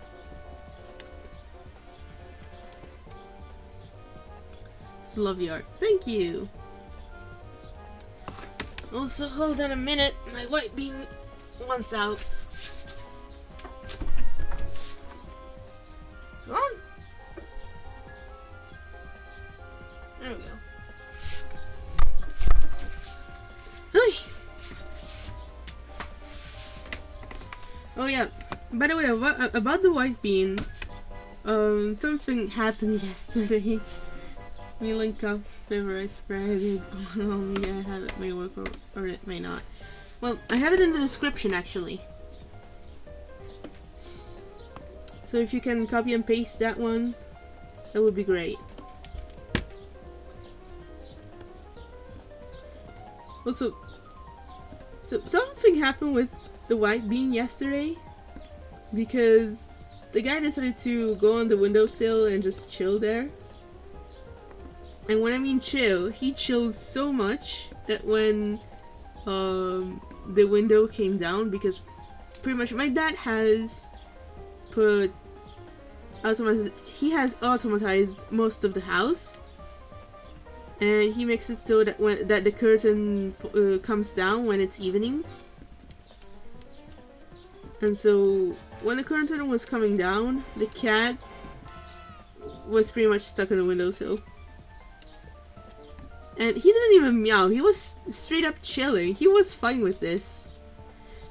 It's lovely art. Thank you. Also, hold on a minute. My white bean wants out. Come on. There we go. Hey. Oh yeah. By the way, about the white bean, something happened yesterday. We link up wherever I spread it. Maybe I have it may work or it may not. Well, I have it in the description actually. So if you can copy and paste that one, that would be great. Also, so something happened with the white bean yesterday, because the guy decided to go on the windowsill and just chill there. And when I mean chill, he chills so much that when the window came down, because pretty much my dad has automatized most of the house, and he makes it so that the curtain comes down when it's evening. And so when the curtain was coming down, the cat was pretty much stuck on the windowsill. And he didn't even meow, he was straight up chilling. He was fine with this.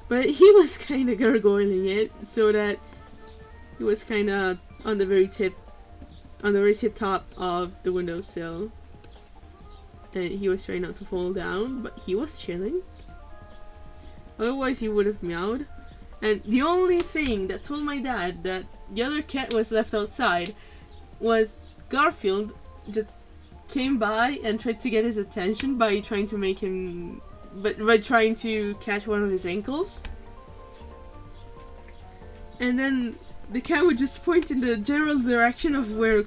But he was kinda gargoyling it so that he was kinda on the very tip top of the windowsill. And he was trying not to fall down, but he was chilling. Otherwise he would have meowed. And the only thing that told my dad that the other cat was left outside was Garfield just came by and tried to get his attention by trying to make him, by trying to catch one of his ankles. And then the cat would just point in the general direction of where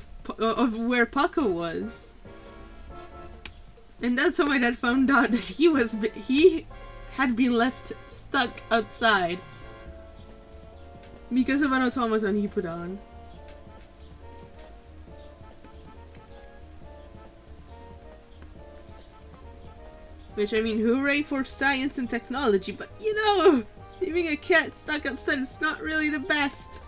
Paco was. And that's how my dad found out that he had been left stuck outside because of an automaton he put on. Which, I mean, hooray for science and technology, but you know, leaving a cat stuck outside is not really the best.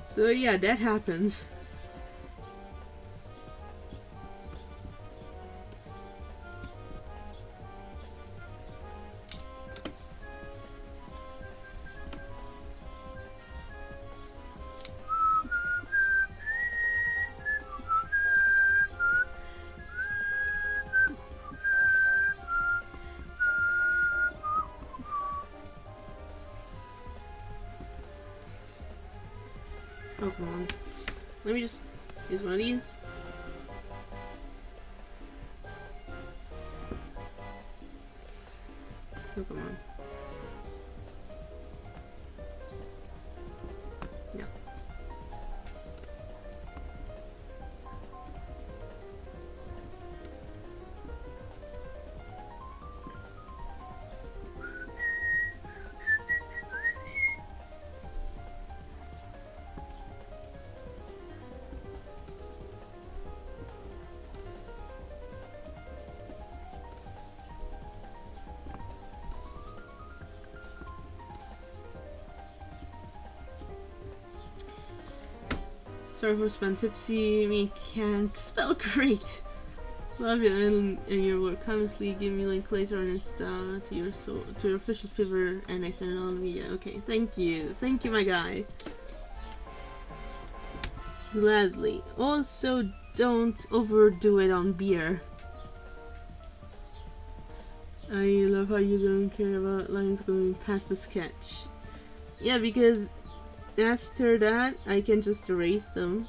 So yeah, that happens. Oh, come on. Let me just use one of these. Oh, come on. Yeah. Sorry for spelling tipsy, me can't spell great. Love you and your work. Honestly, give me link later on Insta to your official favor, and I send it on media. Okay, thank you, my guy. Gladly. Also, don't overdo it on beer. I love how you don't care about lines going past the sketch. Yeah, because after that, I can just erase them.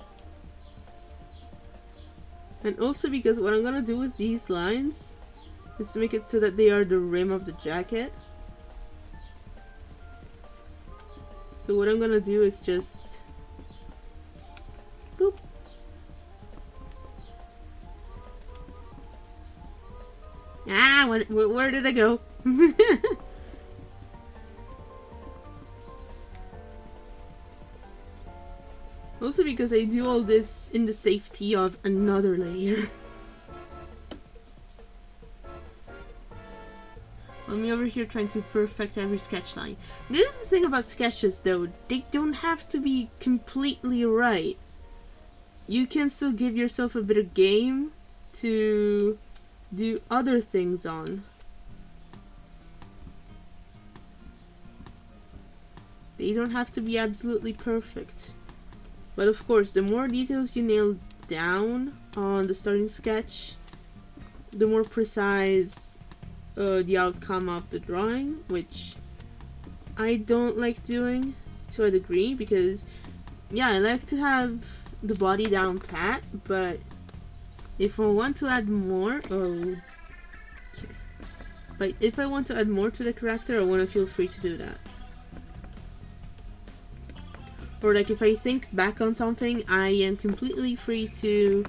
And also because what I'm gonna do with these lines is to make it so that they are the rim of the jacket. So what I'm gonna do is just boop. Ah, where did I go? Also because I do all this in the safety of another layer. I'm over here trying to perfect every sketch line. This is the thing about sketches though, they don't have to be completely right. You can still give yourself a bit of game to do other things on. They don't have to be absolutely perfect. But of course, the more details you nail down on the starting sketch, the more precise the outcome of the drawing, which I don't like doing to a degree, because yeah, I like to have the body down pat, but if I want to add more, but if I want to add more to the character, I want to feel free to do that. Or like if I think back on something, I am completely free to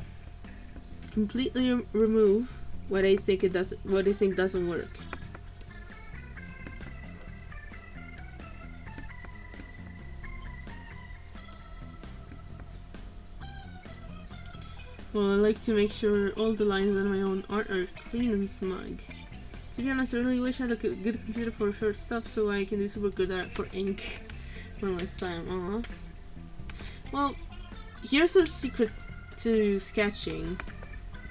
completely remove what I think doesn't work. Well, I like to make sure all the lines on my own art are clean and smug. To be honest, I really wish I had a good computer for short stuff so I can do super good art for ink one last time. Well, here's a secret to sketching.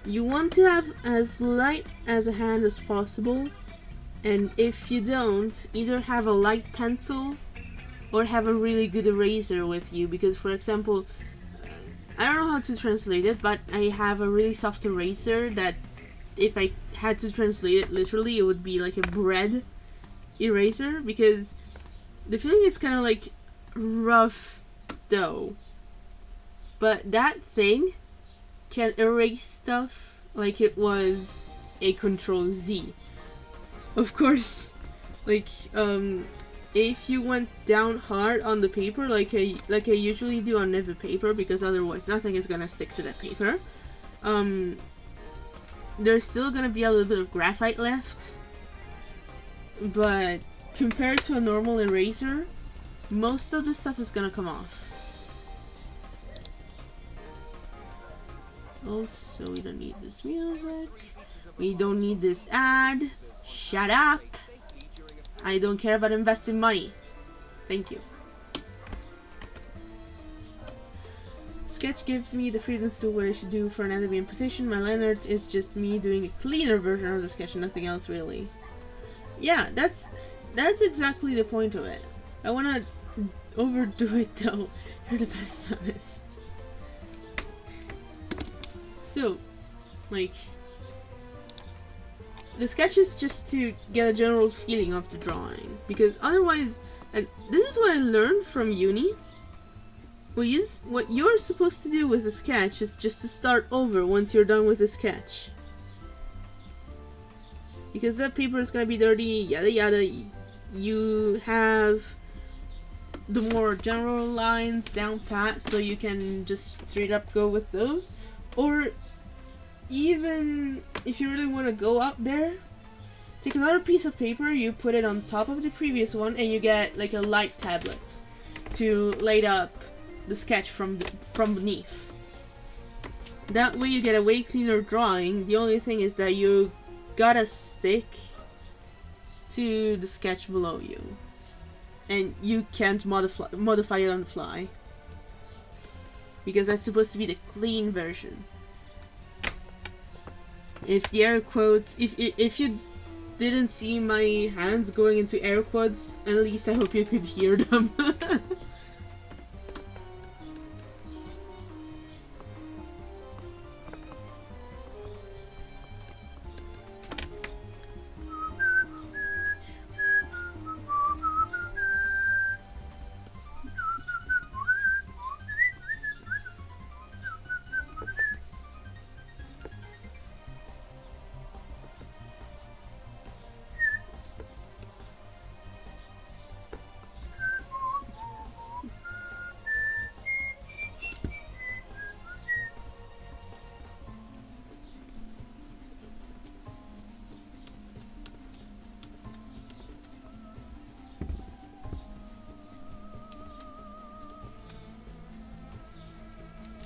You want to have as light as a hand as possible, and if you don't, either have a light pencil or have a really good eraser with you, because for example, I don't know how to translate it, but I have a really soft eraser that if I had to translate it literally, it would be like a bread eraser, because the feeling is kind of like rough dough, but that thing can erase stuff like it was a Control Z. Of course, like if you went down hard on the paper like I usually do on Nive paper, because otherwise nothing is gonna stick to that paper, there's still gonna be a little bit of graphite left, but compared to a normal eraser, most of the stuff is gonna come off. Also, we don't need this music. We don't need this ad. Shut up! I don't care about investing money. Thank you. Sketch gives me the freedom to do what I should do for anatomy and position. My line art is just me doing a cleaner version of the sketch, nothing else really. Yeah, that's exactly the point of it. I wanna overdo it though. You're the best artist. So, like, the sketch is just to get a general feeling of the drawing, because otherwise, and this is what I learned from uni, what you're supposed to do with a sketch is just to start over once you're done with the sketch. Because that paper is gonna be dirty, yada yada. You have the more general lines down pat, so you can just straight up go with those. Or even if you really want to go up there, take another piece of paper, you put it on top of the previous one, and you get like a light tablet to light up the sketch from beneath. That way you get a way cleaner drawing. The only thing is that you gotta stick to the sketch below you, and you can't modify it on the fly, because that's supposed to be the clean version. If the air quotes, if you didn't see my hands going into air quotes, at least I hope you could hear them.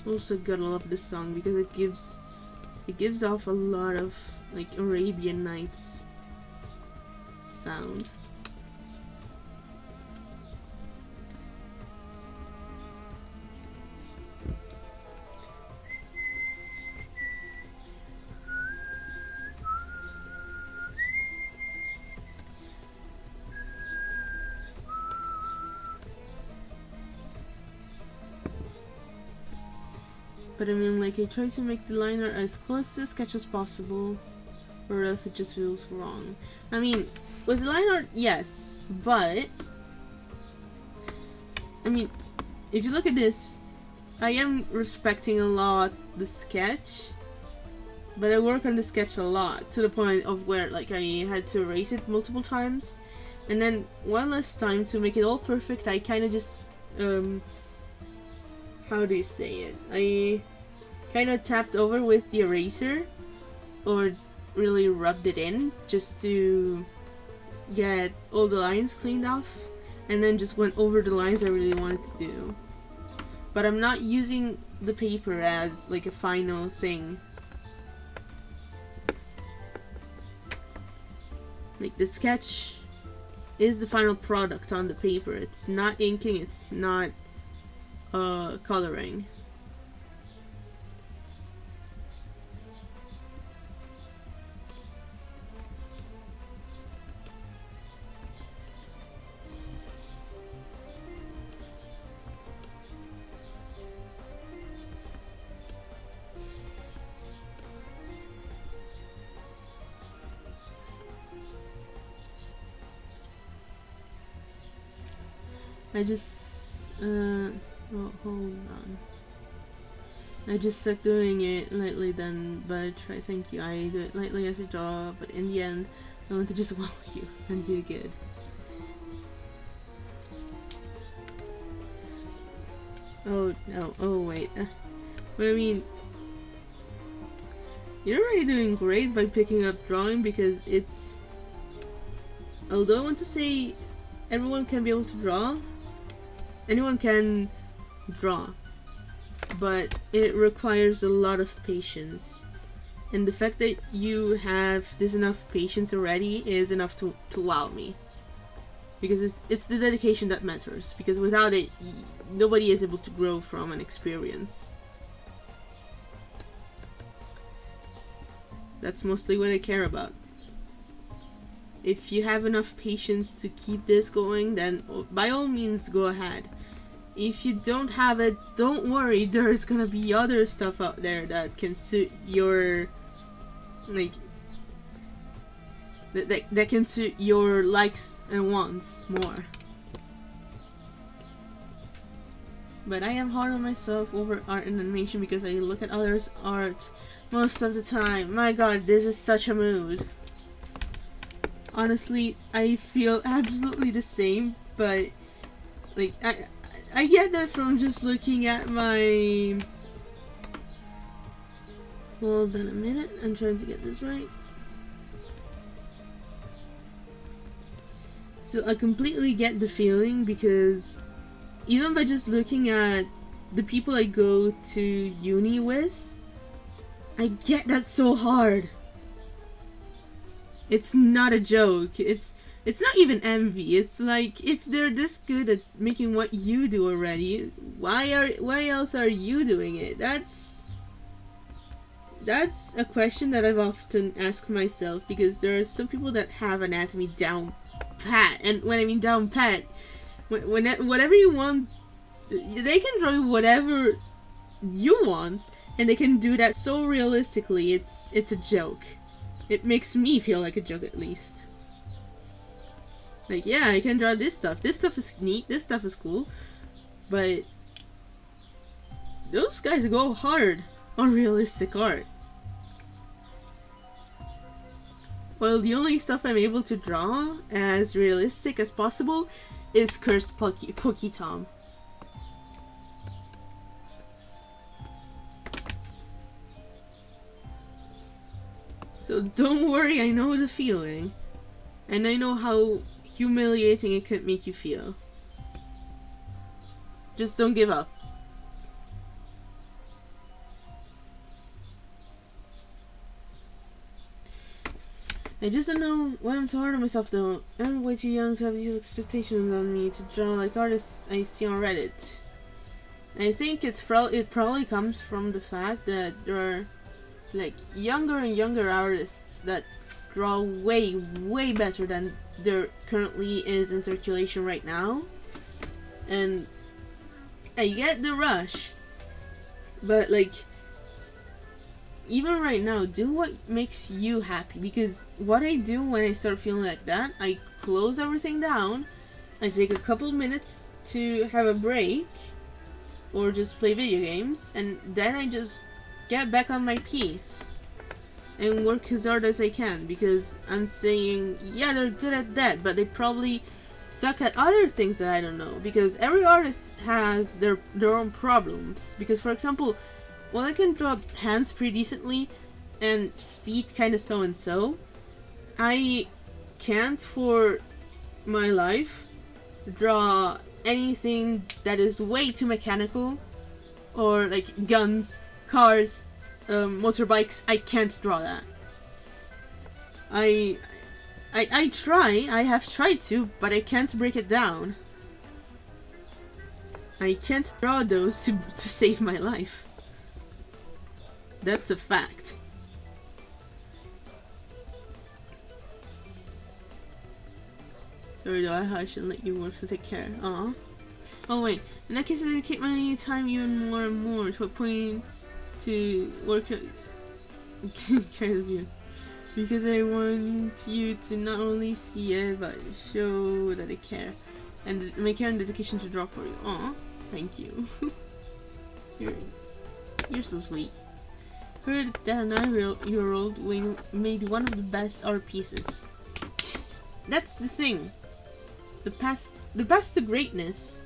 Also gotta love this song because it gives off a lot of like Arabian Nights sound. But I mean, like, I try to make the liner as close to the sketch as possible, or else it just feels wrong. I mean, with line art, yes, but I mean, if you look at this, I am respecting a lot the sketch, but I work on the sketch a lot, to the point of where, like, I had to erase it multiple times, and then one last time to make it all perfect, I kind of just, how do you say it? I kind of tapped over with the eraser, or really rubbed it in, just to get all the lines cleaned off, and then just went over the lines I really wanted to do. but I'm not using the paper as like a final thing. Like the sketch is the final product on the paper. It's not inking, it's not coloring. I just, well, hold on. I just suck doing it lightly then, but I try, thank you. I do it lightly as a job, but in the end, I want to just wow you and do good. Oh, no, oh wait. But I mean, you're already doing great by picking up drawing because it's, although I want to say everyone can be able to draw, anyone can draw, but it requires a lot of patience. And the fact that you have this enough patience already is enough to wow me. Because it's the dedication that matters. Because without it, nobody is able to grow from an experience. That's mostly what I care about. If you have enough patience to keep this going, then by all means go ahead. If you don't have it, don't worry, there's gonna be other stuff out there that can suit your, like, that can suit your likes and wants more. But I am hard on myself over art and animation because I look at others' art most of the time. My god, this is such a mood. Honestly, I feel absolutely the same, but like I get that from just looking at my, hold on a minute, I'm trying to get this right. So I completely get the feeling because even by just looking at the people I go to uni with, I get that so hard. It's not a joke. It's not even envy. It's like, if they're this good at making what you do already, why else are you doing it? That's a question that I've often asked myself, because there are some people that have anatomy down pat, and when I mean down pat, whatever you want, they can draw whatever you want, and they can do that so realistically. It's a joke. It makes me feel like a joke, at least. Like, yeah, I can draw this stuff. This stuff is neat. This stuff is cool. But those guys go hard on realistic art. Well, the only stuff I'm able to draw as realistic as possible is Cursed Cookie Tom. So don't worry, I know the feeling. And I know how humiliating it could make you feel. Just don't give up. I just don't know why I'm so hard on myself though. I'm way too young to have these expectations on me to draw like artists I see on Reddit. I think it probably comes from the fact that there are like younger and younger artists that draw way better than there currently is in circulation right now. And I get the rush, but like, even right now, do what makes you happy, because what I do when I start feeling like that, I close everything down, I take a couple minutes to have a break or just play video games, and then I just get back on my piece and work as hard as I can, because I'm saying, yeah, they're good at that, but they probably suck at other things that I don't know, because every artist has their own problems. Because, for example, while I can draw hands pretty decently and feet kind of so and so, I can't for my life draw anything that is way too mechanical or like guns, cars, motorbikes. I can't draw that. I have tried to, but I can't break it down. I can't draw those to save my life. That's a fact. Sorry though, I shouldn't let you work, so take care. Aw. Oh wait, in that case I dedicate my time even more and more to a point to work kind of you. Because I want you to not only see it, but show that I care. And my care and dedication to draw for you. Aw, thank you. You're so sweet. Heard that a 9-year-old made one of the best art pieces. That's the thing. The path to greatness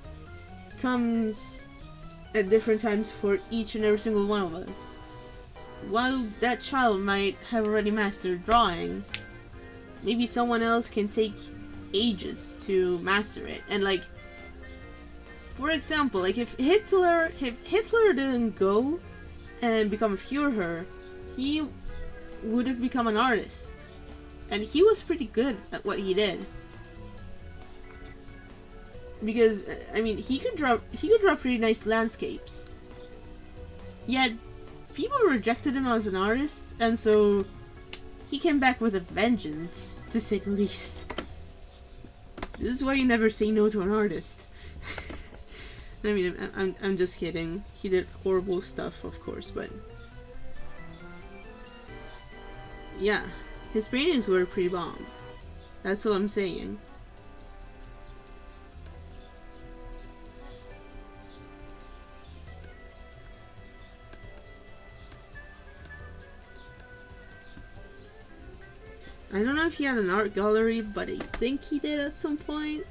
comes at different times for each and every single one of us. While that child might have already mastered drawing, maybe someone else can take ages to master it. And like, for example, like if Hitler didn't go and become a Führer, he would have become an artist, and he was pretty good at what he did. Because I mean, he could draw pretty nice landscapes. Yet people rejected him as an artist, and so he came back with a vengeance, to say the least. This is why you never say no to an artist. I mean, I'm just kidding. He did horrible stuff, of course, but yeah, his paintings were pretty bomb. That's all I'm saying. I don't know if he had an art gallery, but I think he did at some point.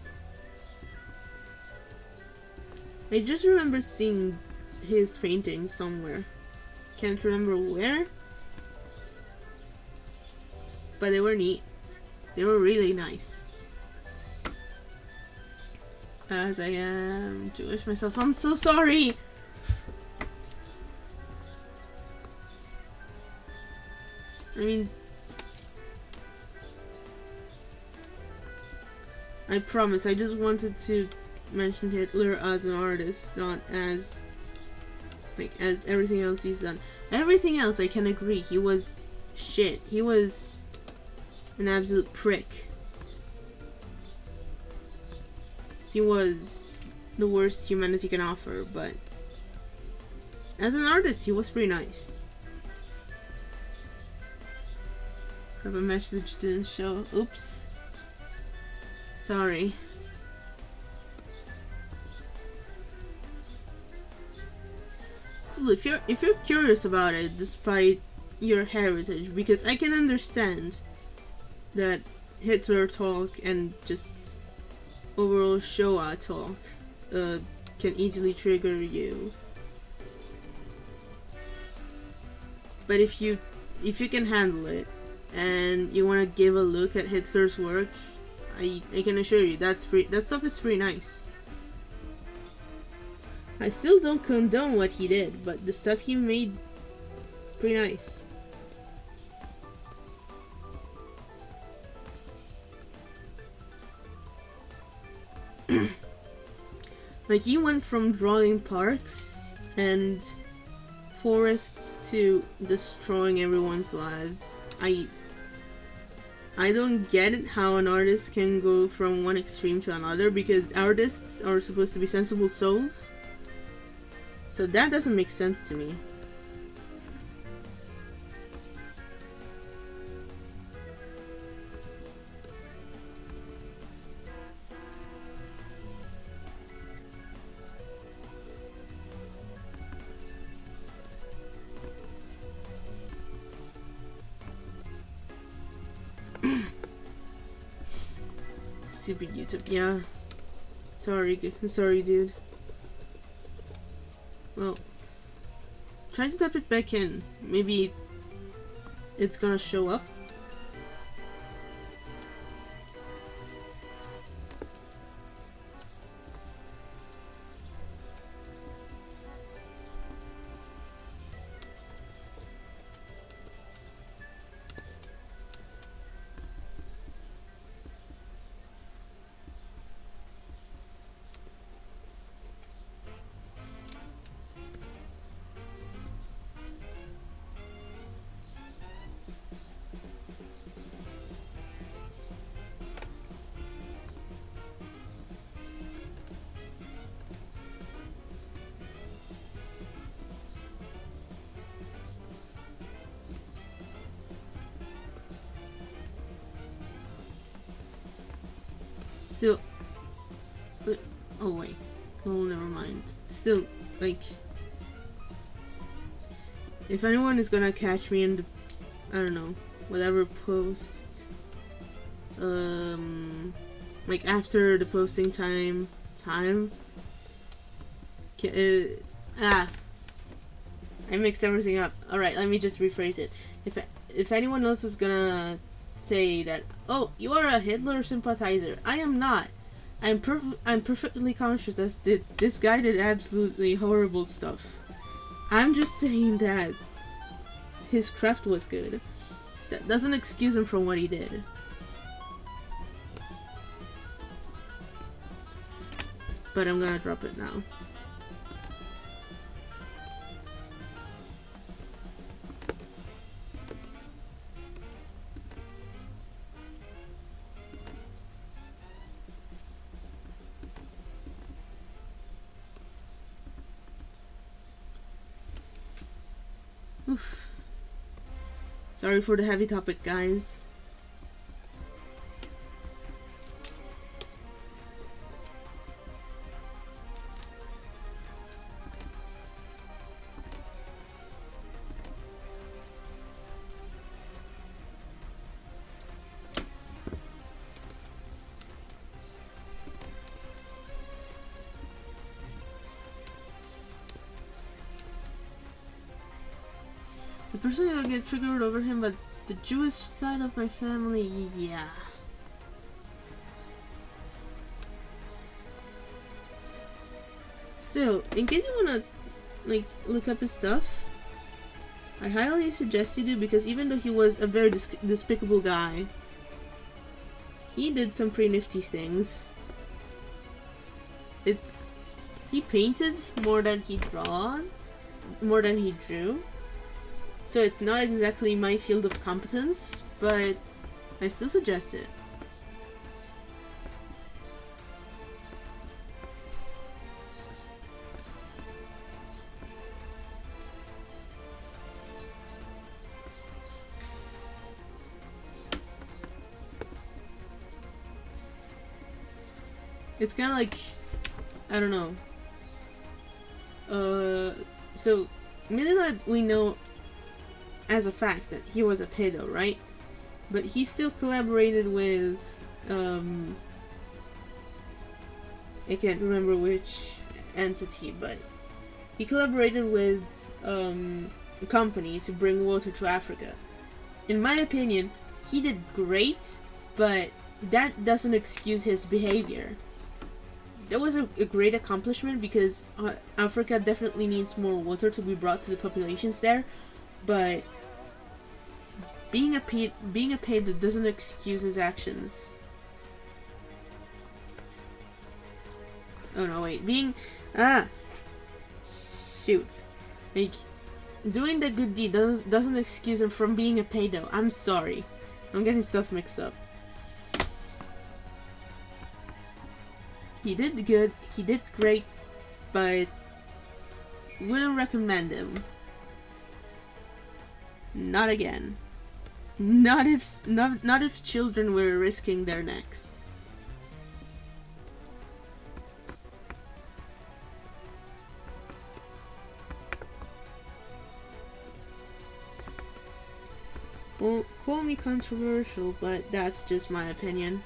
I just remember seeing his paintings somewhere. Can't remember where. But they were neat. They were really nice. As I am Jewish myself, I'm so sorry! I mean, I promise, I just wanted to mention Hitler as an artist, not as like as everything else he's done. Everything else I can agree, he was shit. He was an absolute prick. He was the worst humanity can offer, but as an artist he was pretty nice. Have a message didn't show. Oops. Sorry. Still, if you're curious about it, despite your heritage, because I can understand that Hitler talk and just overall Shoah talk can easily trigger you. But if you can handle it and you want to give a look at Hitler's work, I can assure you that stuff is pretty nice. I still don't condone what he did, but the stuff he made, pretty nice. Like, he went from drawing parks and forests to destroying everyone's lives. I don't get it how an artist can go from one extreme to another, because artists are supposed to be sensible souls. So that doesn't make sense to me. Stupid YouTube. Yeah. Sorry, dude. Well, try to type it back in. Maybe it's gonna show up. Still, oh wait, oh never mind. Still, like, if anyone is gonna catch me in the, I don't know, whatever post, like after the posting time, I mixed everything up. Alright, let me just rephrase it. If anyone else is gonna say that, oh, you are a Hitler sympathizer, I am not. I'm perfectly conscious that this guy did absolutely horrible stuff. I'm just saying that his craft was good. That doesn't excuse him from what he did. But I'm gonna drop it now. Oof. Sorry for the heavy topic, guys. Personally, I get triggered over him, but the Jewish side of my family, yeah. Still, in case you wanna, like, look up his stuff, I highly suggest you do, because even though he was a very despicable guy, he did some pretty nifty things. He painted more than he drew. So it's not exactly my field of competence, but I still suggest it. It's kind of like, I don't know. So Minilad, we know as a fact that he was a pedo, right? But he still collaborated with, I can't remember which entity, but he collaborated with a company to bring water to Africa. In my opinion, he did great, but that doesn't excuse his behavior. That was a great accomplishment because Africa definitely needs more water to be brought to the populations there, but being a pedo doesn't excuse his actions. Oh no, wait. Shoot. Like, doing the good deed doesn't excuse him from being a pedo. I'm sorry. I'm getting stuff mixed up. He did good, he did great, but wouldn't recommend him. Not again. Not if children were risking their necks. Well, call me controversial, but that's just my opinion.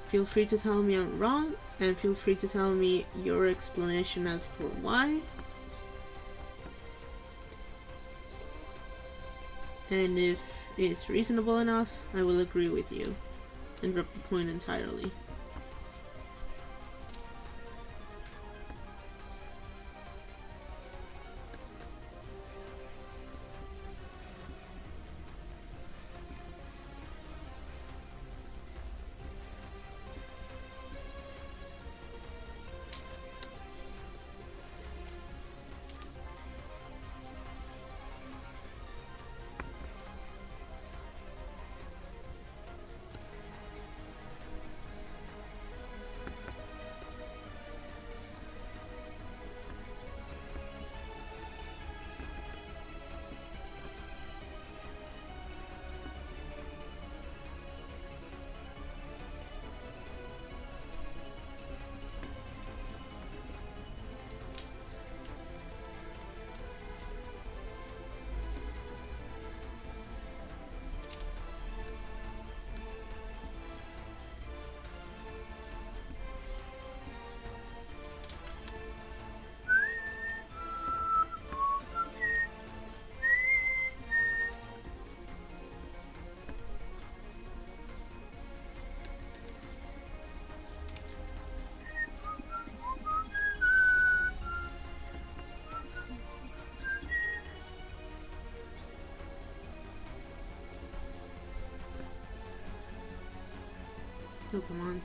Feel free to tell me I'm wrong, and feel free to tell me your explanation as for why. And if it's reasonable enough, I will agree with you and drop the point entirely. Oh, come on.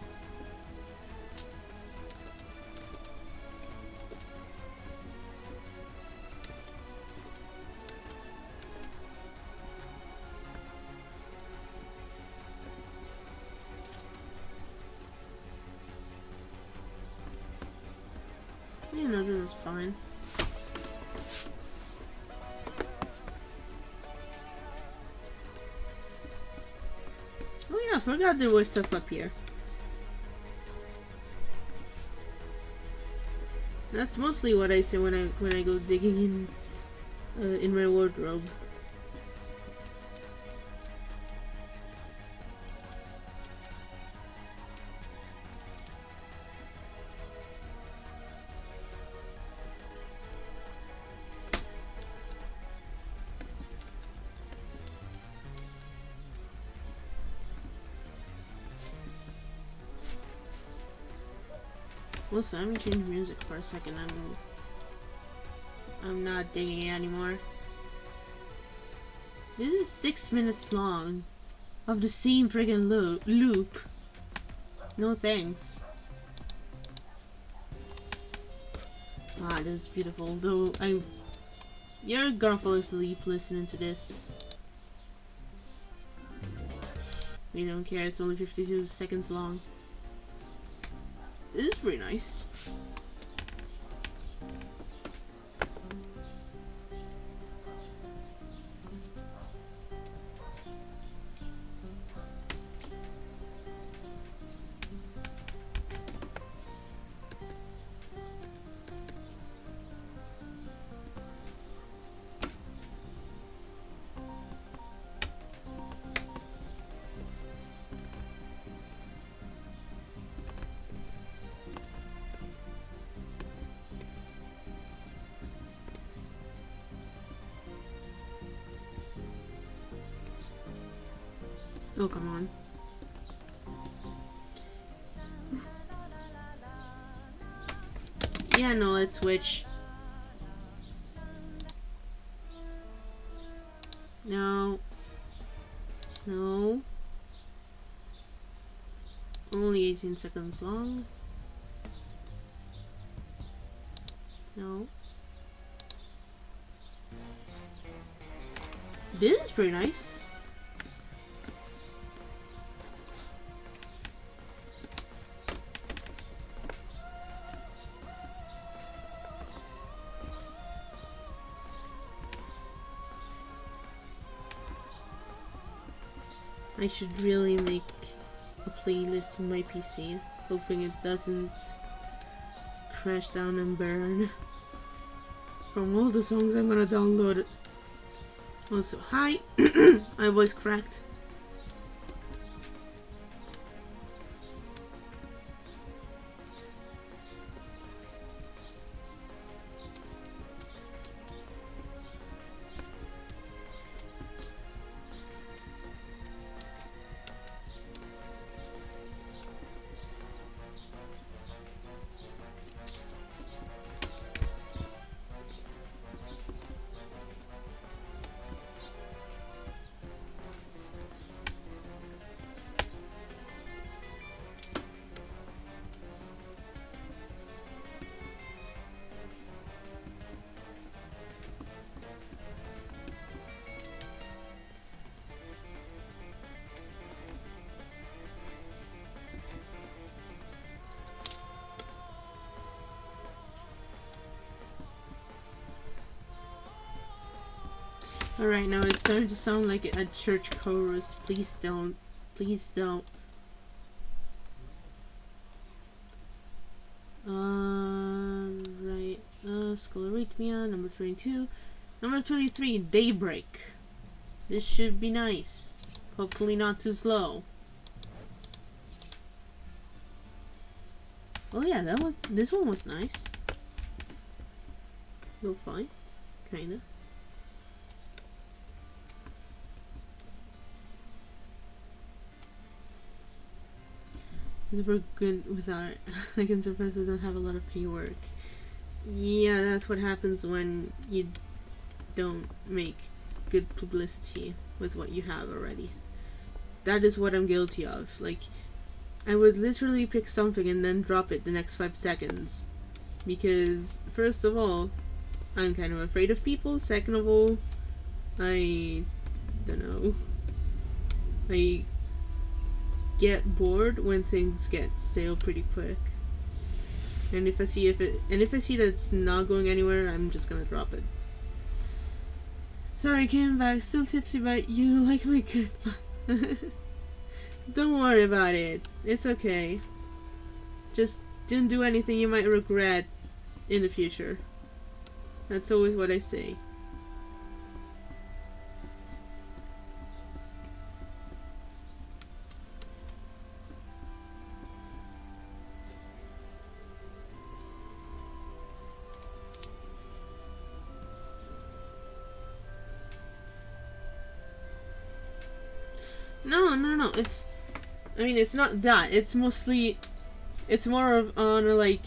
You know, this is fine. Oh yeah, I forgot there was stuff up here. That's mostly what I say when I go digging in my wardrobe. Listen, I'm gonna change music for a second. I'm not digging it anymore. This is 6 minutes long of the same friggin' loop. No thanks. Ah, this is beautiful. Though you're gonna fall asleep listening to this. We don't care. It's only 52 seconds long. This is pretty nice. Oh, come on. Yeah, no, let's switch. No. No. Only 18 seconds long. No. This is pretty nice. I should really make a playlist in my PC, hoping it doesn't crash down and burn from all the songs I'm gonna download. Also, hi! My voice cracked. Alright, now it's starting to sound like a church chorus. Please don't. Please don't. Right. Sclerotia, number 22. Number 23, Daybreak. This should be nice. Hopefully not too slow. Oh yeah, this one was nice. Look fine. Kinda. We're good without like I'm surprised I don't have a lot of pre-work. Yeah, that's what happens when you don't make good publicity with what you have already. That is what I'm guilty of. Like, I would literally pick something and then drop it the next 5 seconds. Because, first of all, I'm kind of afraid of people. Second of all, I don't know. I get bored when things get stale pretty quick. And if I see that it's not going anywhere, I'm just gonna drop it. Sorry, I came back, still tipsy, but you like my goodbye. Don't worry about it. It's okay. Just don't do anything you might regret in the future. That's always what I say. No. It's not that. It's mostly, it's more of on a, like,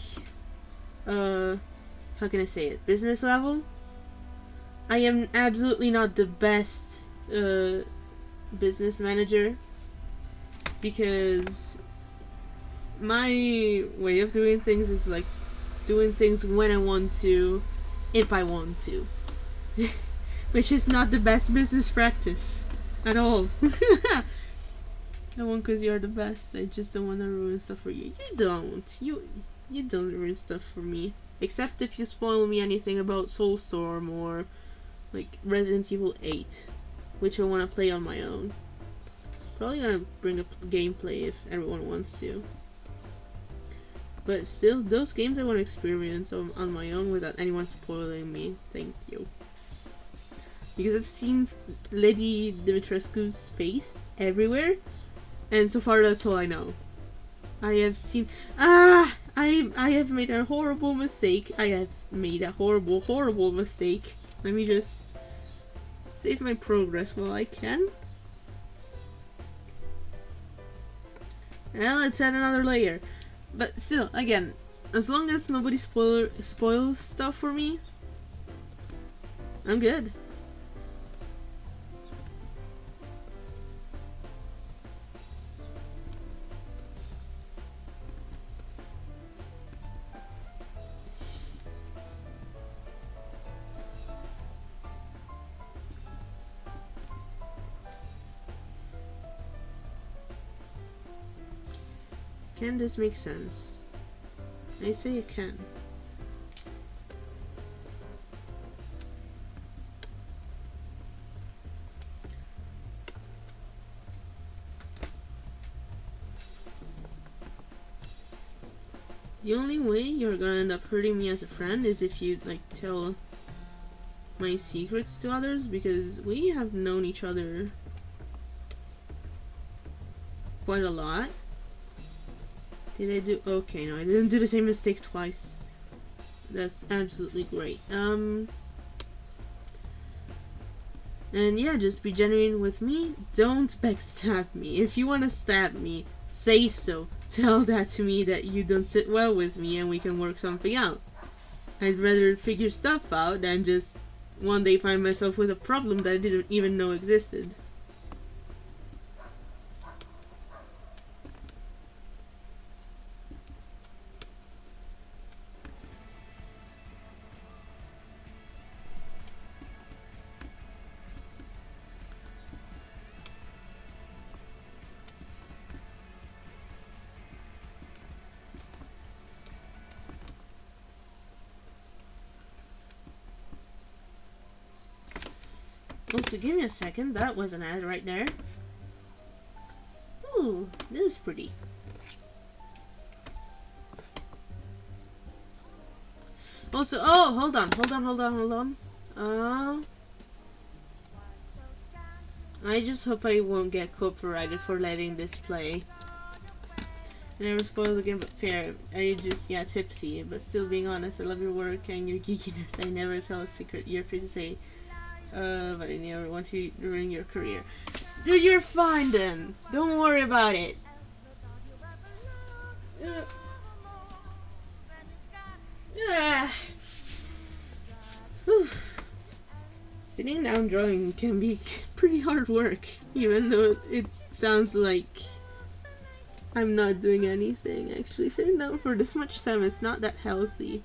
how can I say it? Business level. I am absolutely not the best, business manager. Because my way of doing things is, like, doing things when I want to, if I want to. Which is not the best business practice. At all. No one, cause you're the best. I just don't want to ruin stuff for you. You don't. You don't ruin stuff for me. Except if you spoil me anything about Soulstorm or like Resident Evil 8, which I want to play on my own. Probably gonna bring up gameplay if everyone wants to. But still, those games I want to experience on my own without anyone spoiling me. Thank you. Because I've seen Lady Dimitrescu's face everywhere, and so far that's all I know. I have seen... I have made a horrible mistake. I have made a horrible mistake. Let me just save my progress while I can. And let's add another layer. But still, again, as long as nobody spoils stuff for me, I'm good. Can this make sense? I say it can. The only way you're gonna end up hurting me as a friend is if you like tell my secrets to others, because we have known each other quite a lot. Did I do... Okay, no, I didn't do the same mistake twice. That's absolutely great. And yeah, just be genuine with me. Don't backstab me. If you want to stab me, say so. Tell that to me that you don't sit well with me and we can work something out. I'd rather figure stuff out than just one day find myself with a problem that I didn't even know existed. Also, give me a second. That was an ad right there. Ooh, this is pretty. Also, oh, hold on. I just hope I won't get copyrighted for letting this play. I never spoil the game, but fair. I just, yeah, tipsy. But still being honest, I love your work and your geekiness. I never tell a secret. You're free to say. But I never want to ruin your career. Dude, you're fine then. Don't worry about it. Sitting down drawing can be pretty hard work, even though it sounds like I'm not doing anything actually. Sitting down for this much time is not that healthy.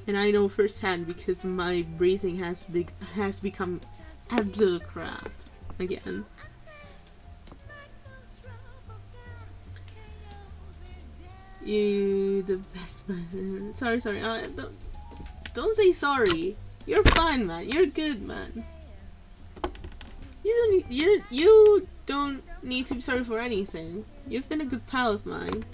And I know firsthand because my breathing has become absolute crap again. You the best man. Sorry. Don't say sorry. You're fine, man. You're good, man. You don't need to be sorry for anything. You've been a good pal of mine.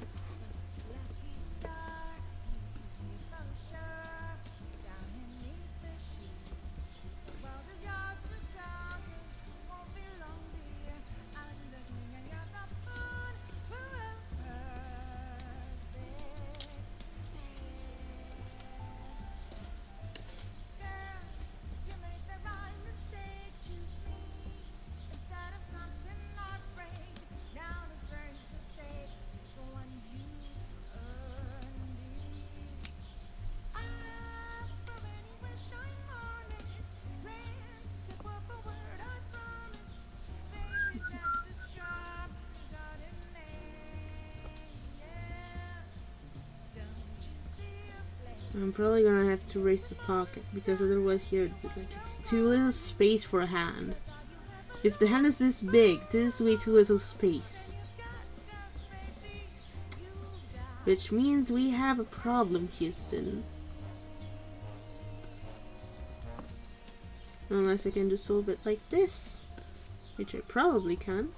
I'm probably gonna have to raise the pocket because otherwise here it's too little space for a hand. If the hand is this big, this is way too little space. Which means we have a problem, Houston. Unless I can just solve it like this. Which I probably can.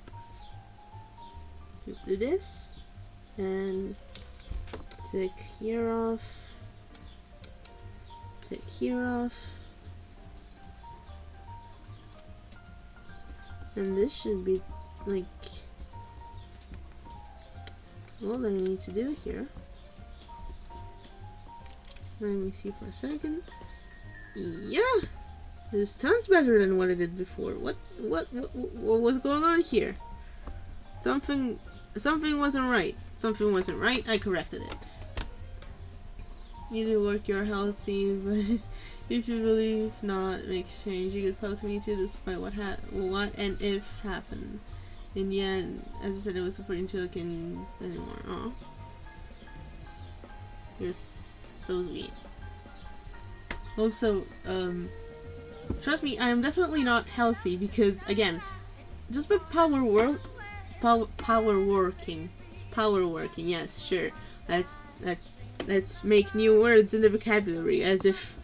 Just do this. And take here off. Take here off. And this should be like all that I need to do here. Let me see for a second. Yeah, this sounds better than what I did before. What was going on here? Something wasn't right. Something wasn't right. I corrected it. You do work, you're healthy, but if you believe not, make change. You could post me too, despite what and if happened. In the end, as I said, it was supporting to look in anymore. Oh, you're so sweet. Also, trust me, I am definitely not healthy because, again, just by power working. Yes, sure. Let's make new words in the vocabulary, as if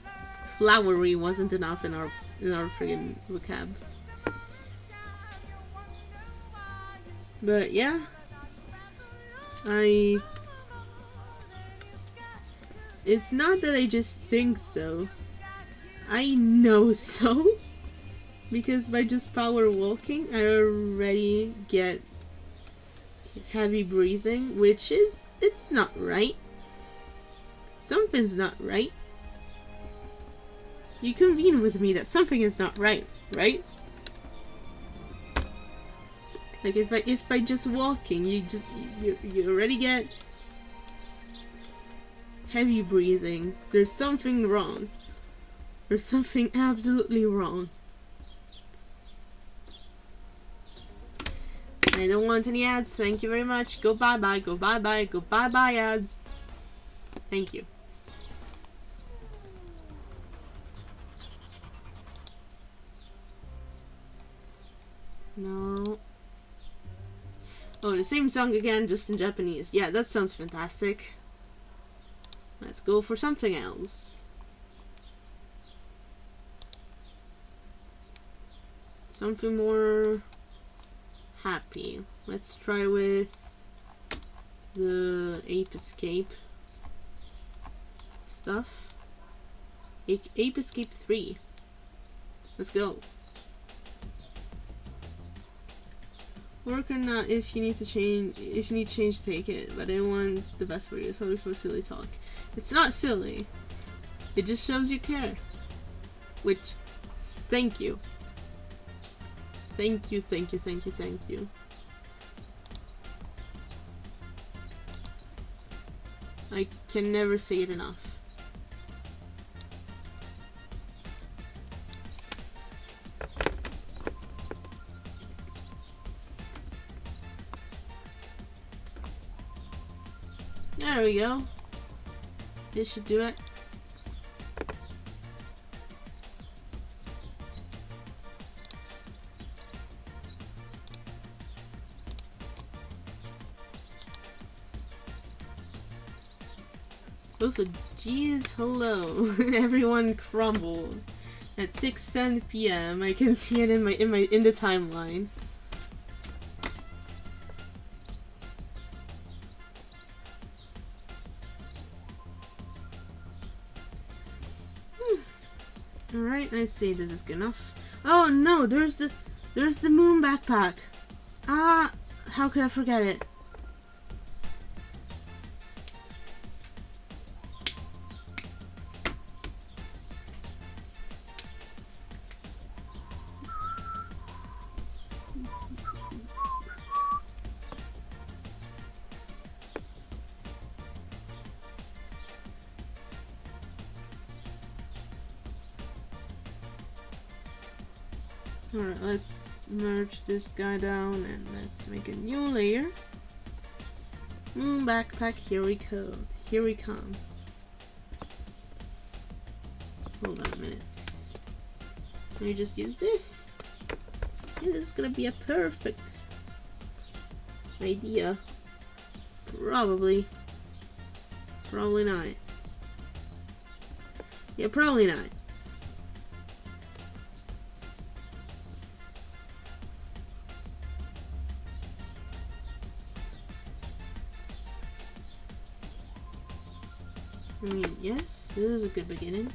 flowery wasn't enough in our friggin' vocab. But yeah, it's not that I just think so. I know so. Because by just power walking, I already get heavy breathing, which is, it's not right. Something's not right. You convene with me that something is not right, right? Like if by just walking you already get heavy breathing, there's something wrong. There's something absolutely wrong. I don't want any ads, thank you very much. Go bye bye, go bye bye, go bye bye ads. Thank you. No. Oh, the same song again, just in Japanese. Yeah, that sounds fantastic. Let's go for something else. Something more happy. Let's try with the Ape Escape stuff. Ape Escape 3. Let's go. Work or not, if you need change, take it. But I want the best for you. Sorry for silly talk. It's not silly. It just shows you care. Which, thank you. Thank you. I can never say it enough. There we go. This should do it. Also, geez, hello. Everyone crumbled at 6:10 p.m. I can see it in the timeline. Alright, I say this is good enough. Oh no, there's the moon backpack. Ah, how could I forget it? Alright, let's merge this guy down and let's make a new layer. Moon backpack, here we go. Here we come. Hold on a minute. Let me just use this. Yeah, this is gonna be a perfect idea. Probably. Probably not. Yeah, probably not. I mean, yes, this is a good beginning.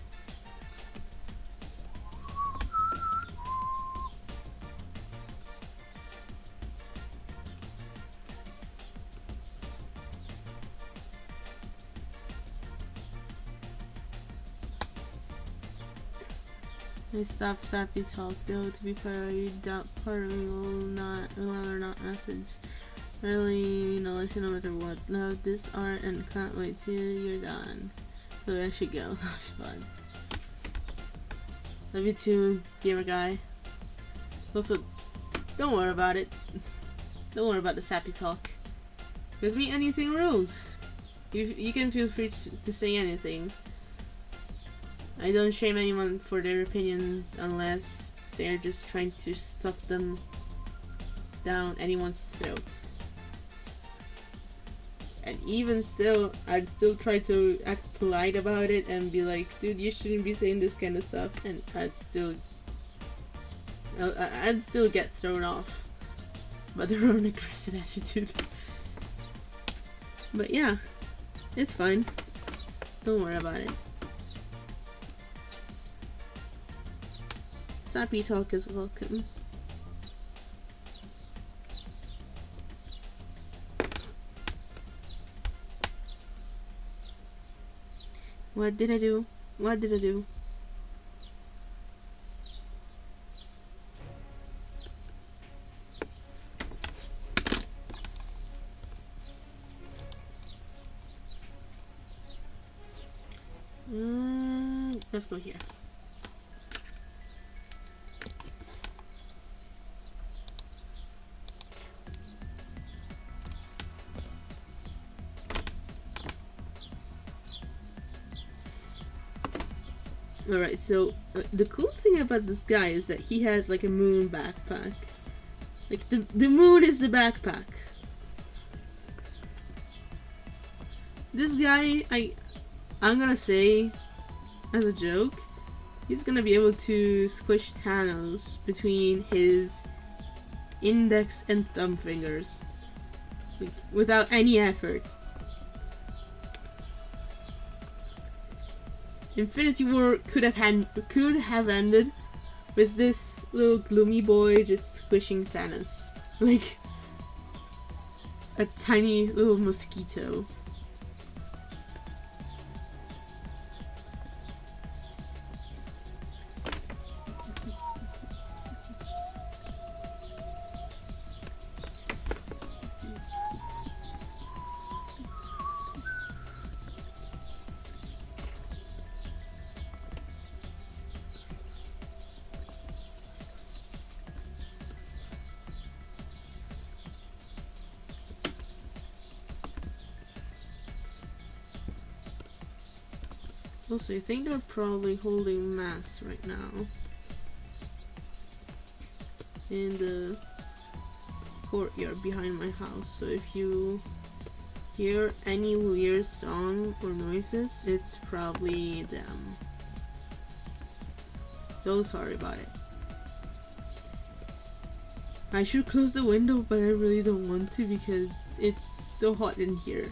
I stopped Sappy Talk though, to be fair. I doubt part of me will ever not message. Really, listen no matter what. Love this art and can't wait till you're done. So I should go. Fun. Love you too, gamer guy. Also, don't worry about it. Don't worry about the Sappy Talk. With me, anything rules. You can feel free to say anything. I don't shame anyone for their opinions unless they're just trying to stuff them down anyone's throats. And even still, I'd still try to act polite about it and be like, dude, you shouldn't be saying this kind of stuff, and I'd still get thrown off by their own aggressive attitude. But yeah, it's fine. Don't worry about it. Sappy Talk is welcome. What did I do? What did I do? Let's go here. Alright, so the cool thing about this guy is that he has like a moon backpack. Like the moon is the backpack. This guy, I'm gonna say, as a joke, he's gonna be able to squish Thanos between his index and thumb fingers, like, without any effort. Infinity War could have ended with this little gloomy boy just squishing Thanos like a tiny little mosquito. Also, I think they're probably holding mass right now in the courtyard behind my house. So if you hear any weird song or noises, it's probably them. So sorry about it. I should close the window, but I really don't want to because it's so hot in here.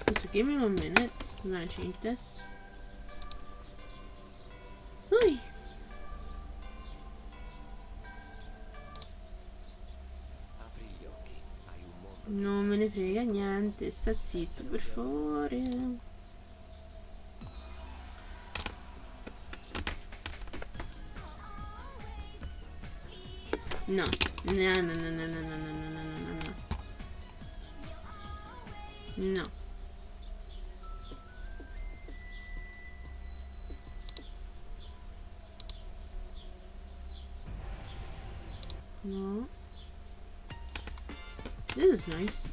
So give me 1 minute. I'm gonna change this. Ui. Non me ne frega niente, sta zitto per favore. No, no, no, no, no, no, no, no, no, no, no, no. No. No. This is nice.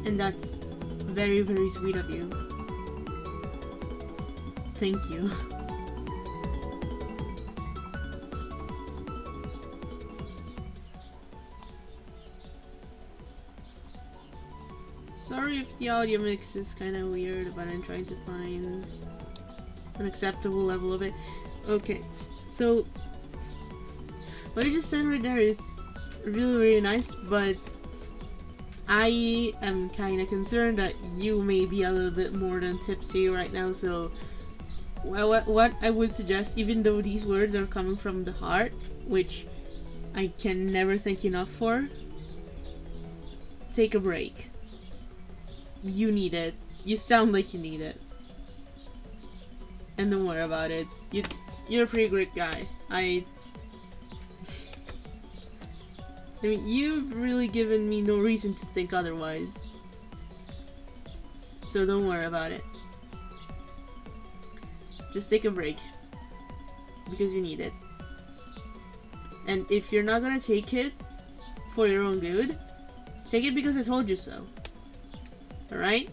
And that's very, very sweet of you. Thank you. Sorry if the audio mix is kind of weird, but I'm trying to find an acceptable level of it. Okay, so what you just said right there is really, really nice, but I am kind of concerned that you may be a little bit more than tipsy right now, so what I would suggest, even though these words are coming from the heart, which I can never thank you enough for, take a break. You need it. You sound like you need it. And don't worry about it. You're a pretty great guy. I mean, you've really given me no reason to think otherwise. So don't worry about it. Just take a break. Because you need it. And if you're not gonna take it for your own good, take it because I told you so. Alright?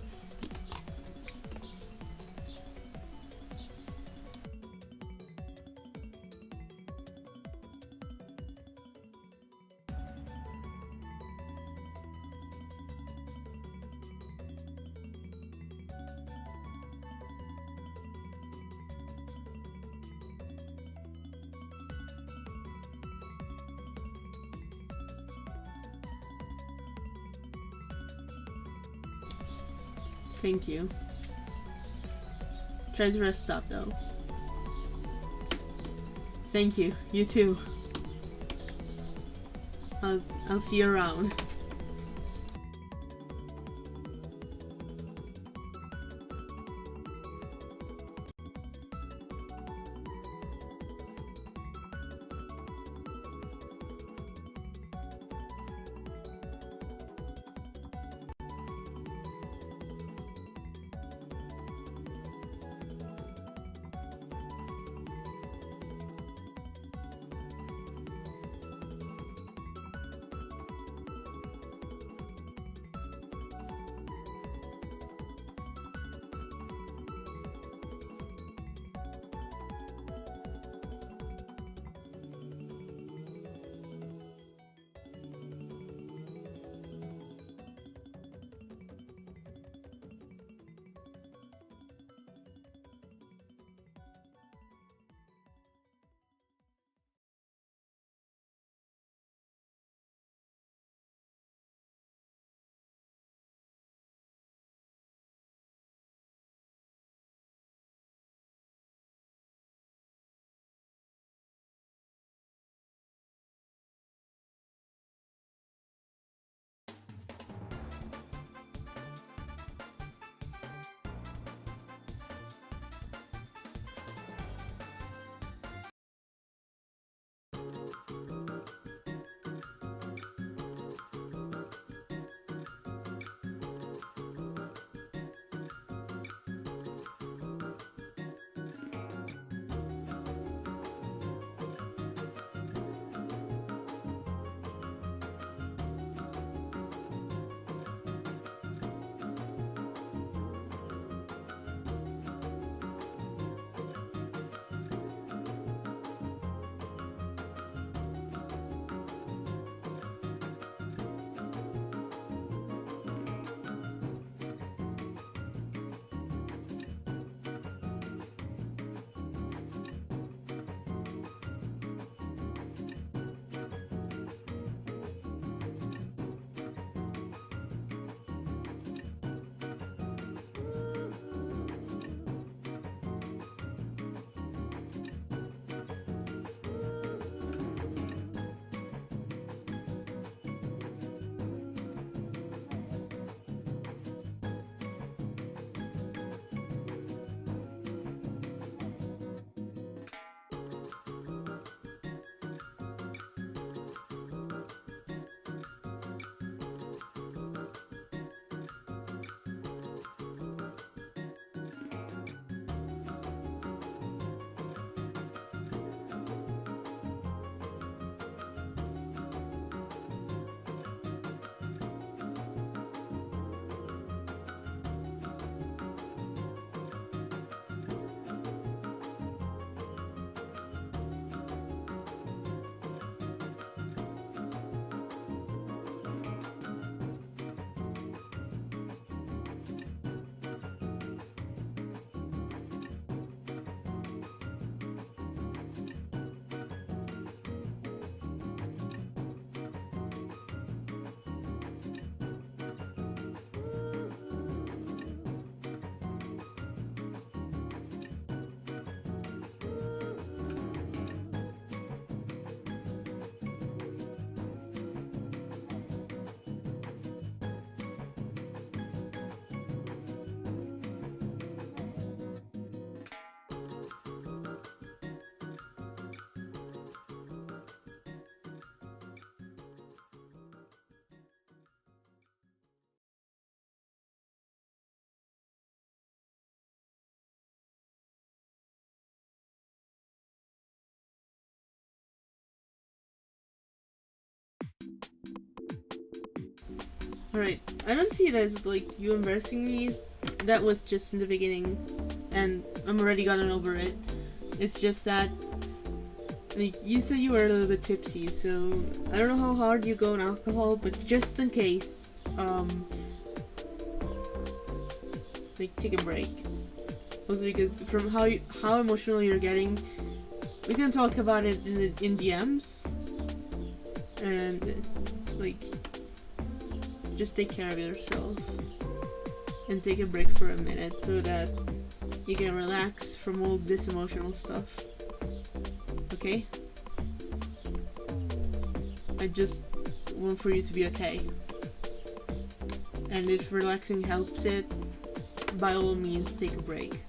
Thank you. Try to rest up though. Thank you. You too. I'll see you around. Alright, I don't see it as like you embarrassing me. That was just in the beginning, and I'm already gotten over it. It's just that, like, you said you were a little bit tipsy, so I don't know how hard you go on alcohol, but just in case, like, take a break. Also because from how emotional you're getting, we can talk about it in DMs, and like, just take care of yourself and take a break for a minute so that you can relax from all this emotional stuff. Okay? I just want for you to be okay. And if relaxing helps it, by all means take a break.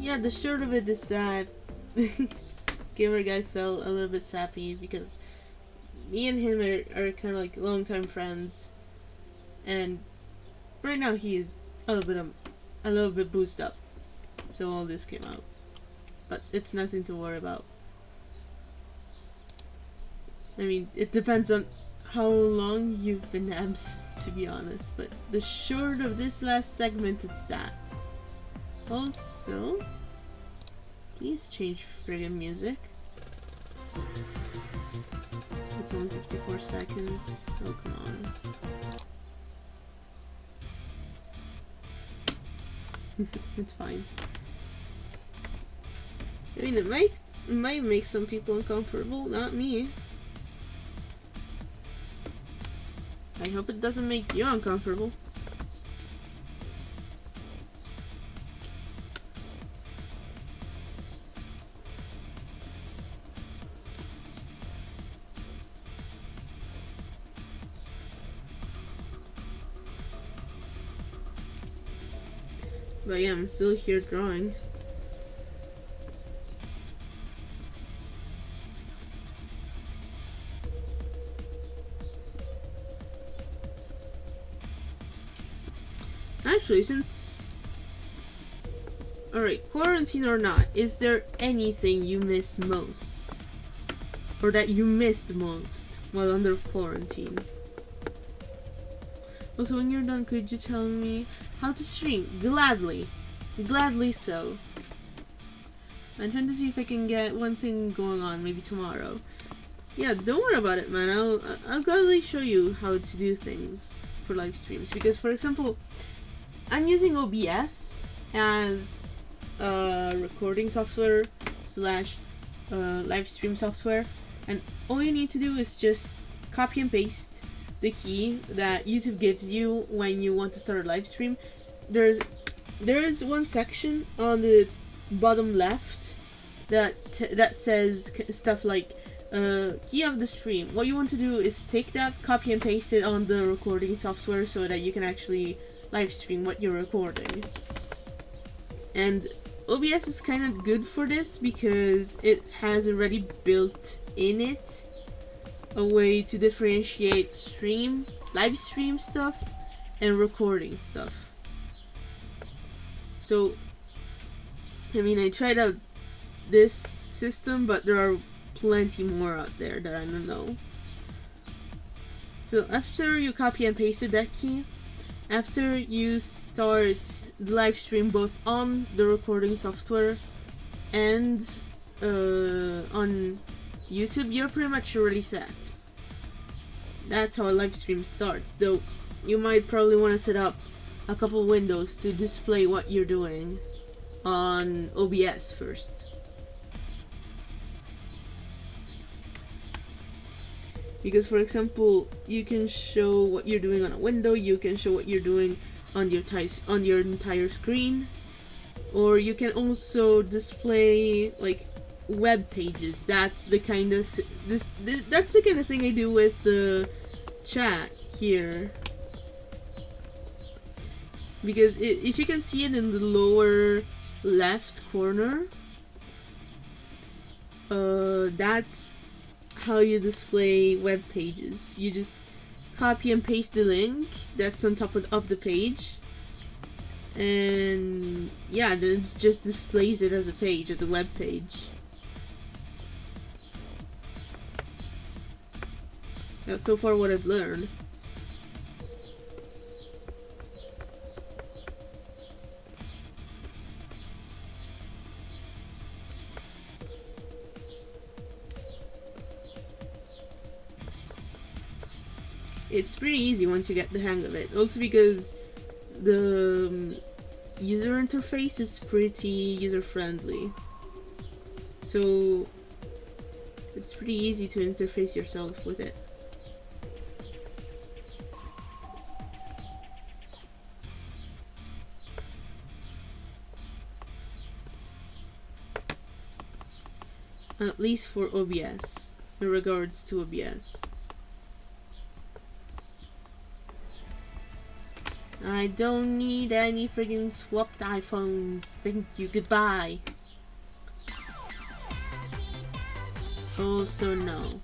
Yeah, the short of it is that Gamer Guy felt a little bit sappy because me and him are kind of like longtime friends, and right now he is a little bit boosted up, so all this came out. But it's nothing to worry about. I mean, it depends on how long you've been abs, to be honest. But the short of this last segment, it's that. Also, please change friggin' music. It's only 54 seconds. Oh, come on. It's fine. I mean, it might make some people uncomfortable, not me. I hope it doesn't make you uncomfortable. But yeah, I'm still here drawing. Actually, since... Alright, quarantine or not, is there anything you miss most? Or that you missed most while under quarantine? Also, when you're done, could you tell me how to stream? Gladly. Gladly so. I'm trying to see if I can get one thing going on, maybe tomorrow. Yeah, don't worry about it, man. I'll gladly show you how to do things for live streams. Because, for example, I'm using OBS as a recording software slash live stream software, and all you need to do is just copy and paste the key that YouTube gives you when you want to start a live stream. There's one section on the bottom left that says stuff like key of the stream. What you want to do is take that, copy and paste it on the recording software so that you can actually live stream what you're recording. And OBS is kind of good for this because it has already built in it a way to differentiate live stream stuff and recording stuff. So, I mean, I tried out this system, but there are plenty more out there that I don't know. So after you copy and pasted that key, after you start the live stream both on the recording software and on YouTube, you're pretty much already set. That's how a live stream starts, though you might probably want to set up a couple windows to display what you're doing on OBS first. Because, for example, you can show what you're doing on a window, you can show what you're doing on your entire screen, or you can also display like web pages. That's the kind of that's the kind of thing I do with the chat here. Because if you can see it in the lower left corner, that's how you display web pages. You just copy and paste the link that's on top of the page, and yeah, then it just displays it as a page, as a web page. That's so far what I've learned. It's pretty easy once you get the hang of it. Also because the user interface is pretty user-friendly. So it's pretty easy to interface yourself with it. At least for OBS, in regards to OBS. I don't need any friggin' swapped iPhones. Thank you, goodbye. Also no.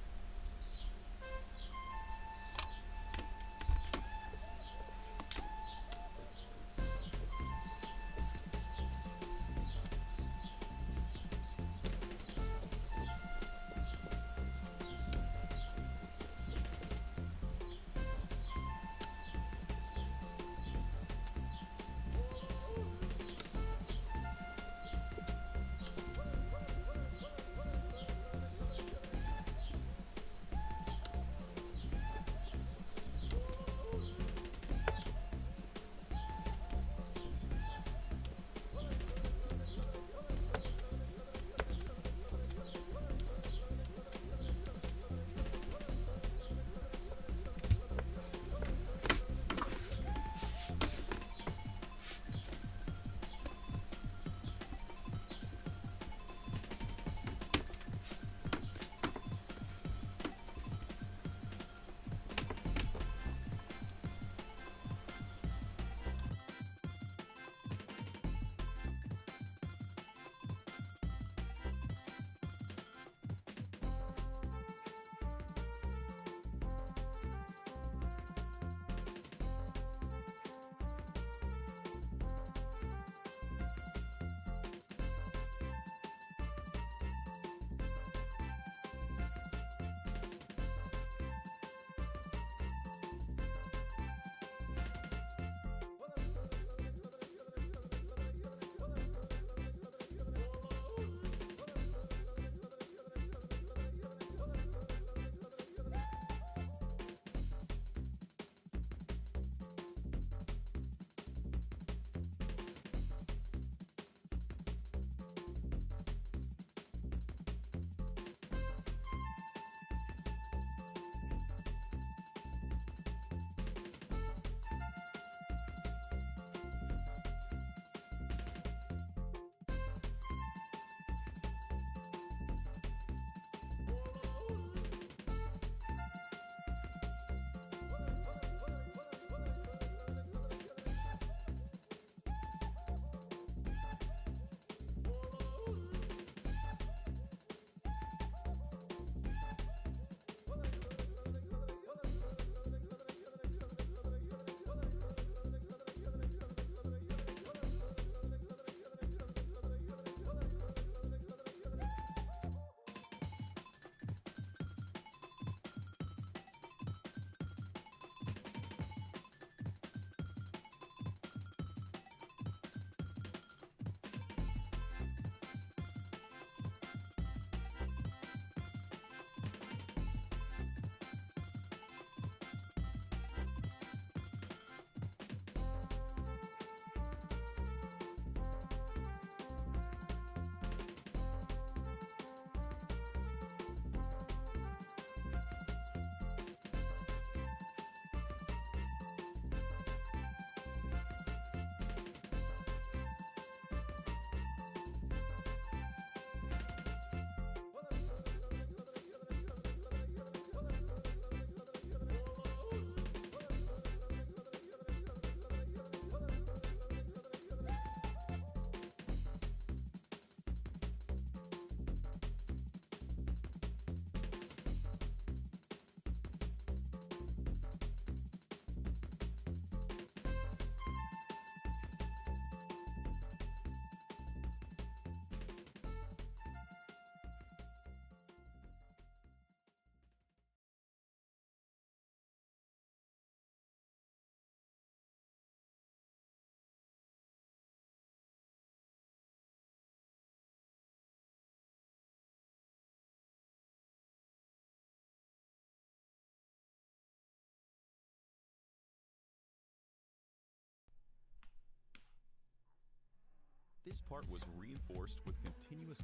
base part was reinforced with continuous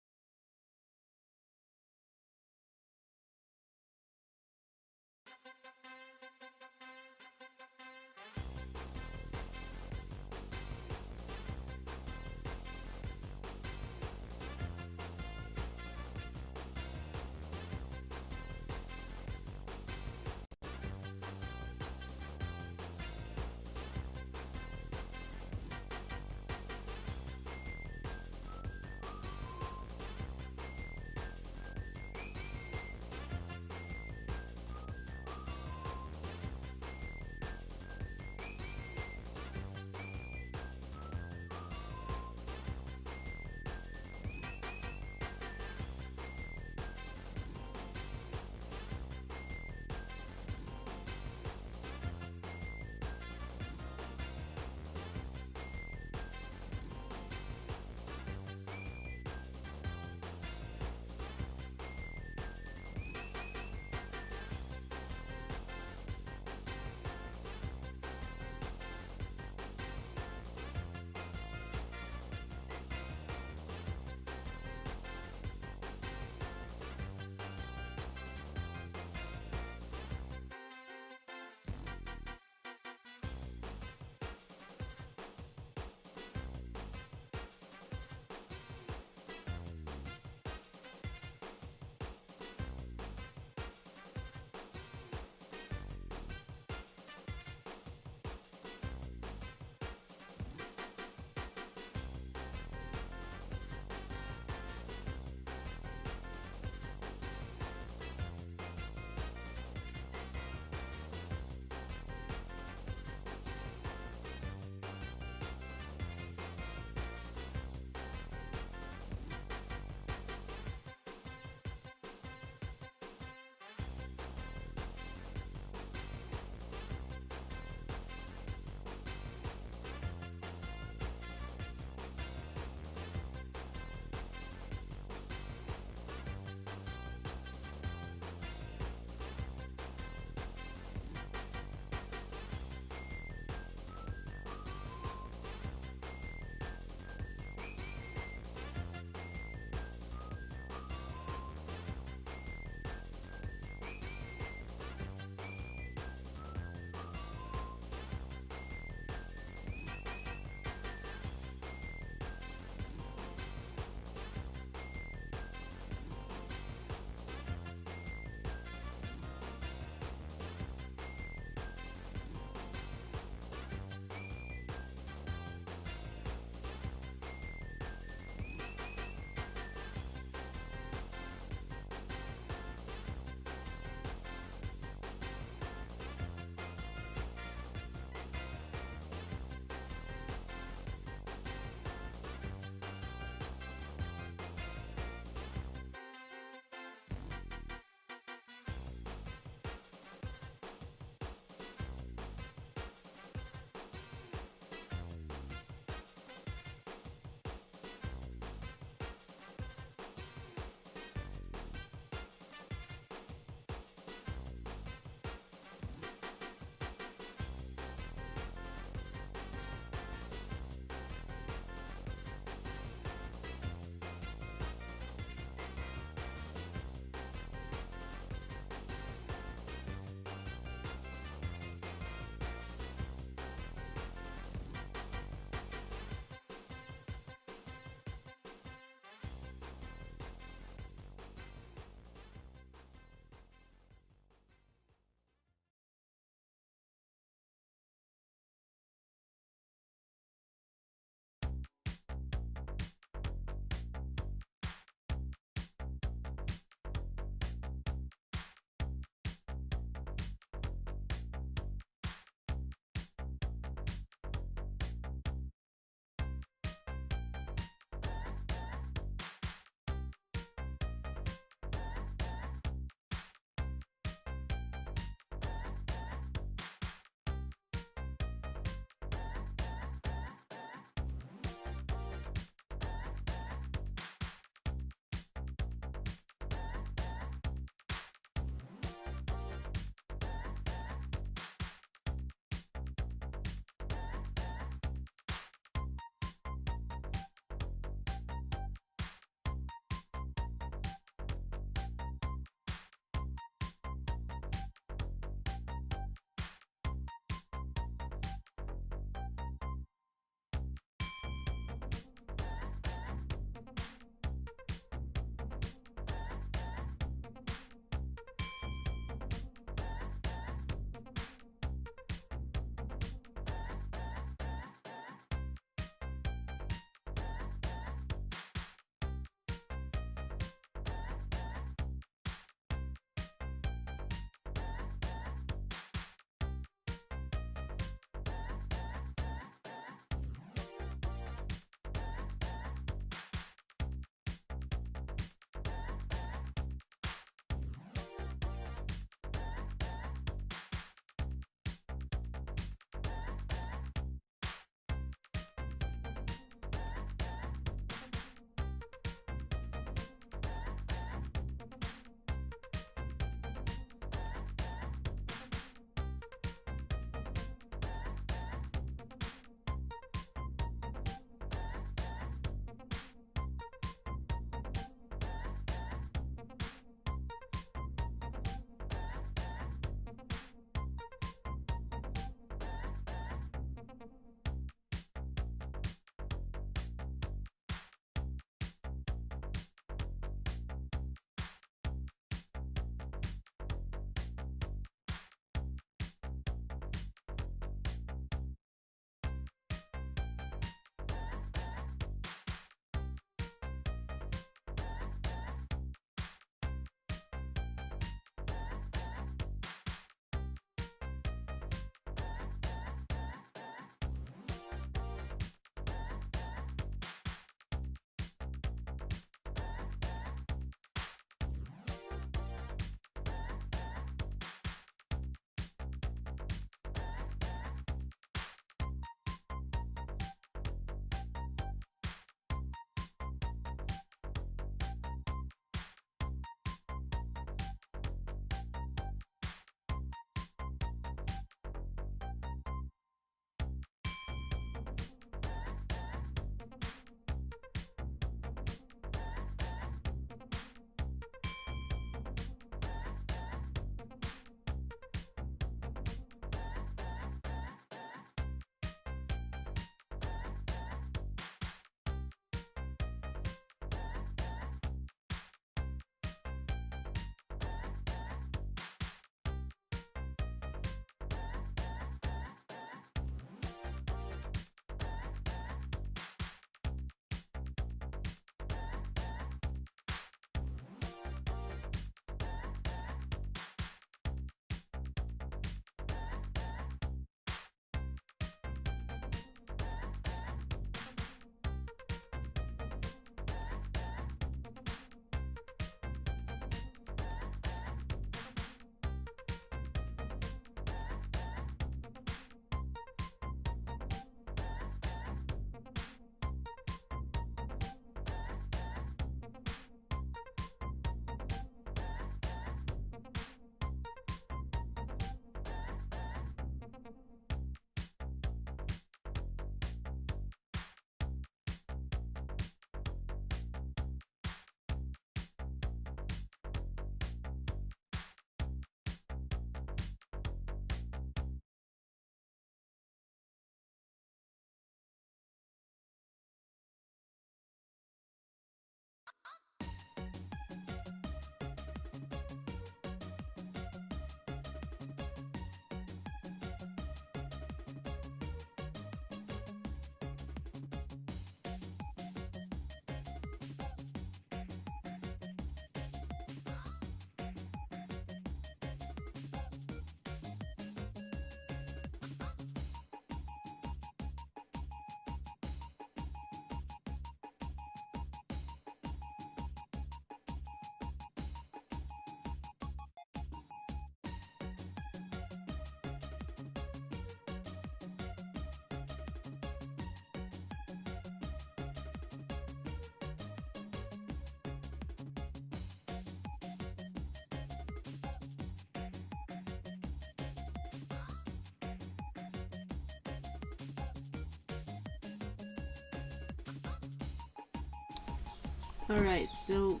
Alright, so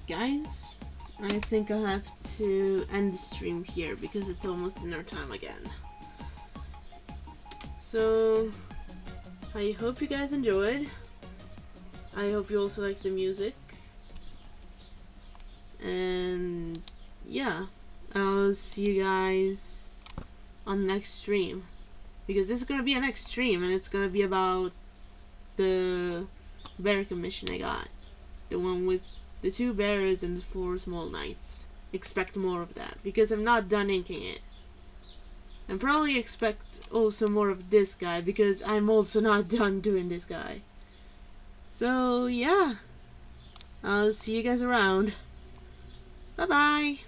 guys, I think I'll have to end the stream here because it's almost dinner time again. So I hope you guys enjoyed. I hope you also like the music. And yeah, I'll see you guys on the next stream. Because this is gonna be a next stream and it's gonna be about the bear commission I got. The one with the 2 bears and the 4 small knights. Expect more of that because I'm not done inking it. And probably expect also more of this guy because I'm also not done doing this guy. So yeah, I'll see you guys around. Bye bye.